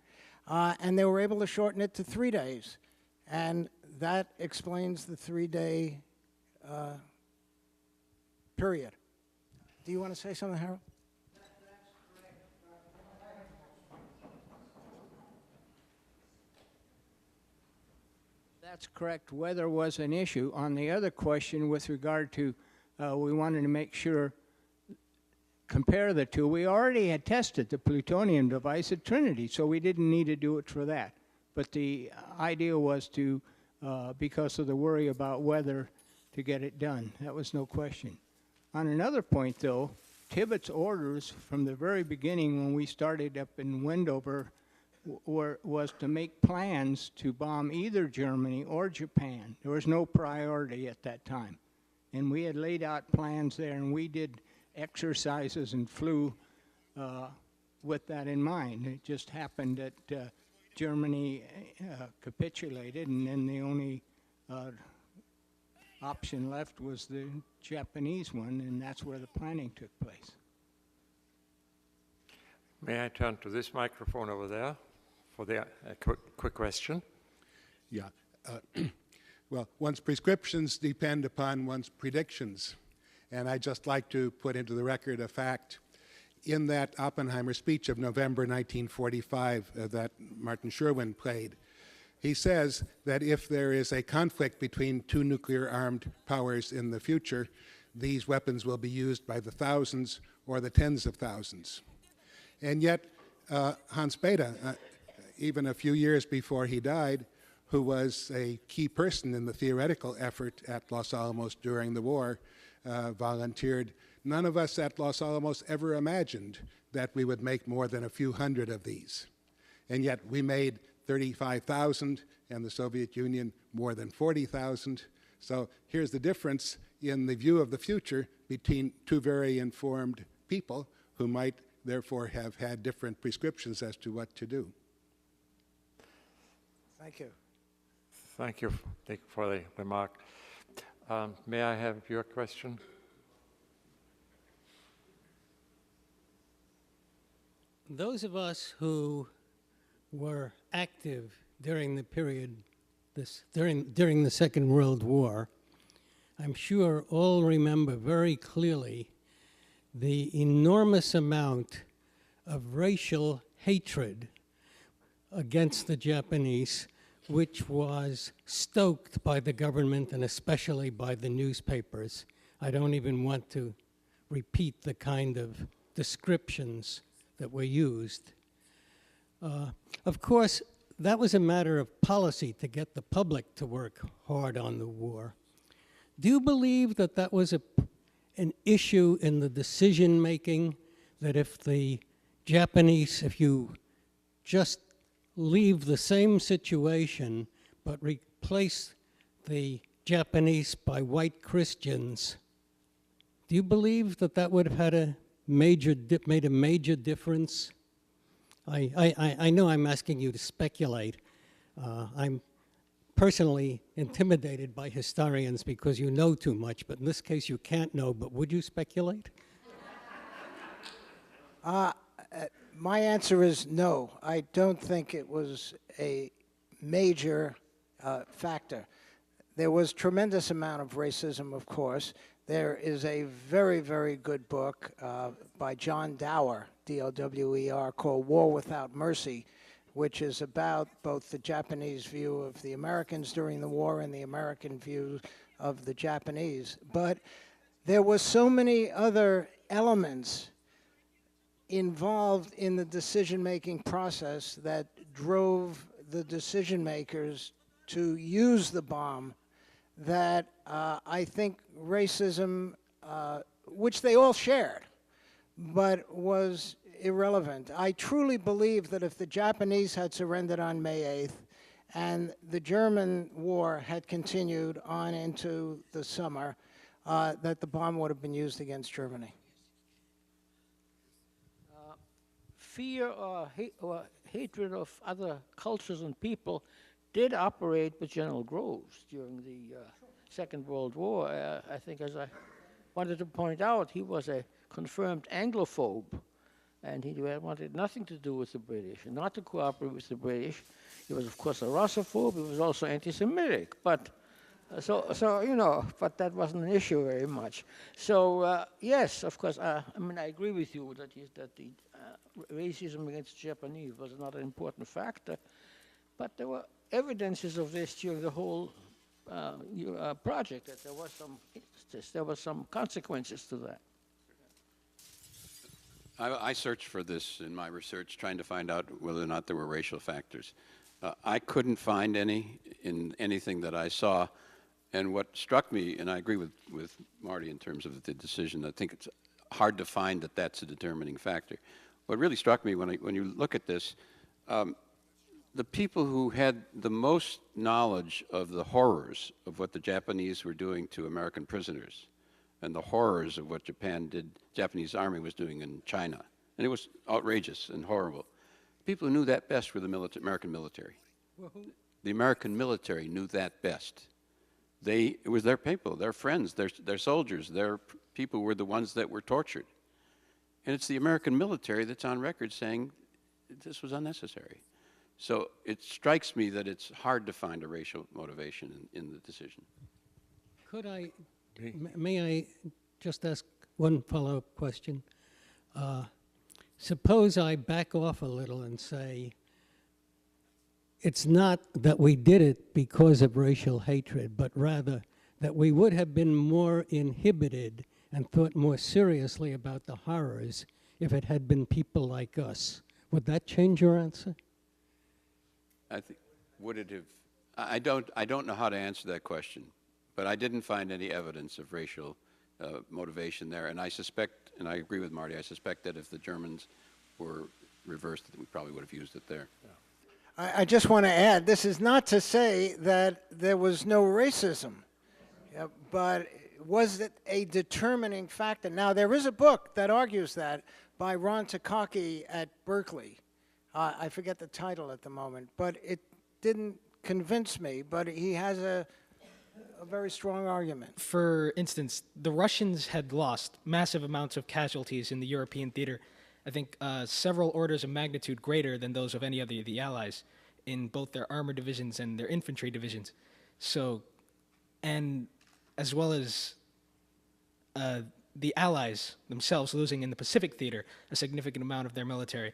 and they were able to shorten it to 3 days. And that explains the 3-day period. Do you want to say something, Harold? That's correct. Weather was an issue. On the other question with regard to, we wanted to make sure, compare the two. We already had tested the plutonium device at Trinity, so we didn't need to do it for that. But the idea was to, because of the worry about weather, to get it done. That was no question. On another point, though, Tibbets' orders from the very beginning when we started up in Wendover was to make plans to bomb either Germany or Japan. There was no priority at that time. And we had laid out plans there, and we did exercises and flew with that in mind. It just happened that Germany capitulated, and then the only option left was the Japanese one, and that's where the planning took place. May I turn to this microphone over there for the quick question? Yeah. Well, one's prescriptions depend upon one's predictions. And I'd just like to put into the record a fact. In that Oppenheimer speech of November 1945 that Martin Sherwin played, he says that if there is a conflict between two nuclear-armed powers in the future, these weapons will be used by the thousands or the tens of thousands. And yet, Hans Bethe, even a few years before he died, who was a key person in the theoretical effort at Los Alamos during the war, volunteered. None of us at Los Alamos ever imagined that we would make more than a few hundred of these. And yet we made 35,000, and the Soviet Union more than 40,000. So here's the difference in the view of the future between two very informed people who might therefore have had different prescriptions as to what to do. Thank you. Thank you, Dick, for the remark. May I have your question? Those of us who were active during the period, during the Second World War, I'm sure all remember very clearly the enormous amount of racial hatred against the Japanese, which was stoked by the government and especially by the newspapers. I don't even want to repeat the kind of descriptions that were used. Of course, that was a matter of policy to get the public to work hard on the war. Do you believe that that was an issue in the decision-making, that if the Japanese, if you just leave the same situation but replace the Japanese by white Christians, do you believe that that would have had made a major difference? I know I'm asking you to speculate. I'm personally intimidated by historians because you know too much, but in this case you can't know, but would you speculate? My answer is no. I don't think it was a major factor. There was tremendous amount of racism, of course. There is a very, very good book by John Dower, D-O-W-E-R, called War Without Mercy, which is about both the Japanese view of the Americans during the war and the American view of the Japanese. But there were so many other elements involved in the decision-making process that drove the decision-makers to use the bomb that I think racism, which they all shared, but was irrelevant. I truly believe that if the Japanese had surrendered on May 8th and the German war had continued on into the summer, that the bomb would have been used against Germany. Fear or hatred of other cultures and people did operate with General Groves during the Second World War. I think, as I wanted to point out, he was a confirmed Anglophobe, and he wanted nothing to do with the British, and not to cooperate with the British. He was, of course, a Russophobe. He was also anti-Semitic, but so you know, but that wasn't an issue very much. So yes, of course, I mean, I agree with you that the racism against Japanese was not an important factor, but there were evidences of this during the whole project, that there was some consequences to that. I searched for this in my research, trying to find out whether or not there were racial factors. I couldn't find any in anything that I saw, and what struck me, and I agree with Marty in terms of the decision, I think it's hard to find that that's a determining factor. What really struck me when you look at this, the people who had the most knowledge of the horrors of what the Japanese were doing to American prisoners and the horrors of what Japanese army was doing in China, and it was outrageous and horrible. People who knew that best were the American military. Well, the American military knew that best. It was their people, their friends, their soldiers, their people were the ones that were tortured. And it's the American military that's on record saying this was unnecessary. So it strikes me that it's hard to find a racial motivation in the decision. Could I, may I just ask one follow-up question? Suppose I back off a little and say, it's not that we did it because of racial hatred, but rather that we would have been more inhibited and thought more seriously about the horrors if it had been people like us. Would that change your answer? I think, would it have, I don't know how to answer that question, but I didn't find any evidence of racial motivation there, and I suspect, and I agree with Marty, I suspect that if the Germans were reversed, we probably would have used it there. Yeah. I just want to add, this is not to say that there was no racism, but was it a determining factor? Now, there is a book that argues that by Ron Takaki at Berkeley. I forget the title at the moment, but it didn't convince me, but he has a very strong argument. For instance, the Russians had lost massive amounts of casualties in the European theater. I think several orders of magnitude greater than those of any of the Allies in both their armor divisions and their infantry divisions. So, and as well as the Allies themselves losing in the Pacific theater a significant amount of their military.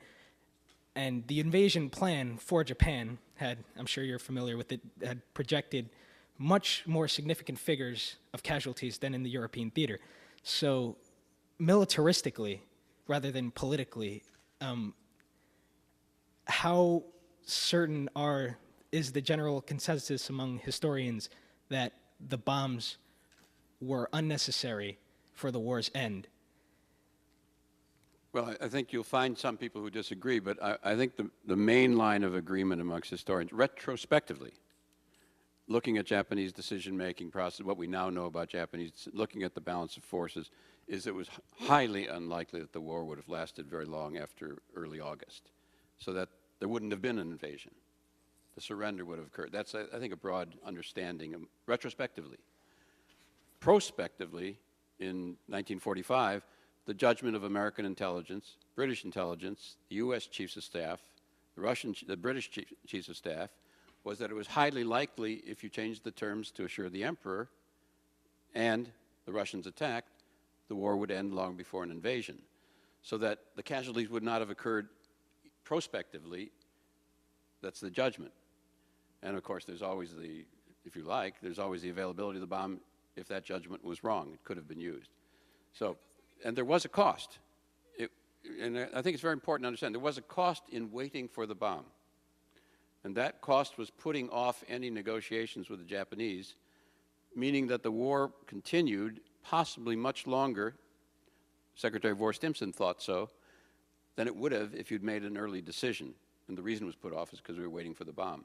And the invasion plan for Japan had, I'm sure you're familiar with it, had projected much more significant figures of casualties than in the European theater. So militaristically, rather than politically, how certain is the general consensus among historians that the bombs were unnecessary for the war's end? Well, I think you'll find some people who disagree, but I think the main line of agreement amongst historians, retrospectively, looking at Japanese decision-making process, what we now know about Japanese, looking at the balance of forces, is it was highly unlikely that the war would have lasted very long after early August, so that there wouldn't have been an invasion. The surrender would have occurred. That's, I think, a broad understanding retrospectively. Prospectively, in 1945, the judgment of American intelligence, British intelligence, the U.S. chiefs of staff, the British chiefs of staff, was that it was highly likely, if you changed the terms to assure the emperor and the Russians attacked, the war would end long before an invasion. So that the casualties would not have occurred prospectively. That's the judgment. And of course, there's always the, if you like, there's always the availability of the bomb. If that judgment was wrong, it could have been used. So, and there was a cost. And I think it's very important to understand, there was a cost in waiting for the bomb. And that cost was putting off any negotiations with the Japanese, meaning that the war continued possibly much longer, Secretary of War Stimson thought so, than it would have if you'd made an early decision. And the reason it was put off is because we were waiting for the bomb.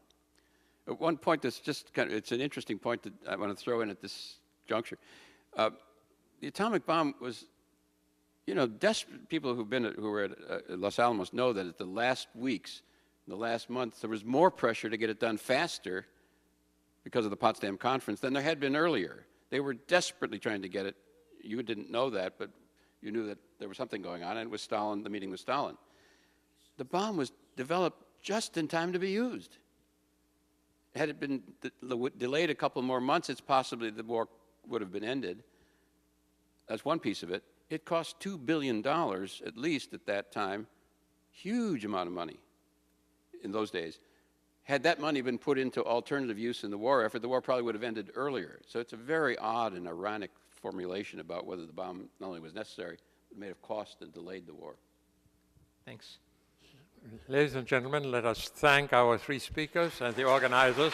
At one point that's just kind of, it's an interesting point that I want to throw in at this juncture. The atomic bomb was, you know, desperate people who were at Los Alamos know that at the last weeks, the last months, there was more pressure to get it done faster because of the Potsdam Conference than there had been earlier. They were desperately trying to get it. You didn't know that, but you knew that there was something going on, and it was Stalin, the meeting with Stalin. The bomb was developed just in time to be used. Had it been delayed a couple more months, it's possibly the war would have been ended. That's one piece of it. It cost $2 billion, at least at that time, huge amount of money in those days. Had that money been put into alternative use in the war effort, the war probably would have ended earlier. So it's a very odd and ironic formulation about whether the bomb not only was necessary, but may have cost and delayed the war. Thanks. Ladies and gentlemen, let us thank our three speakers and the organizers.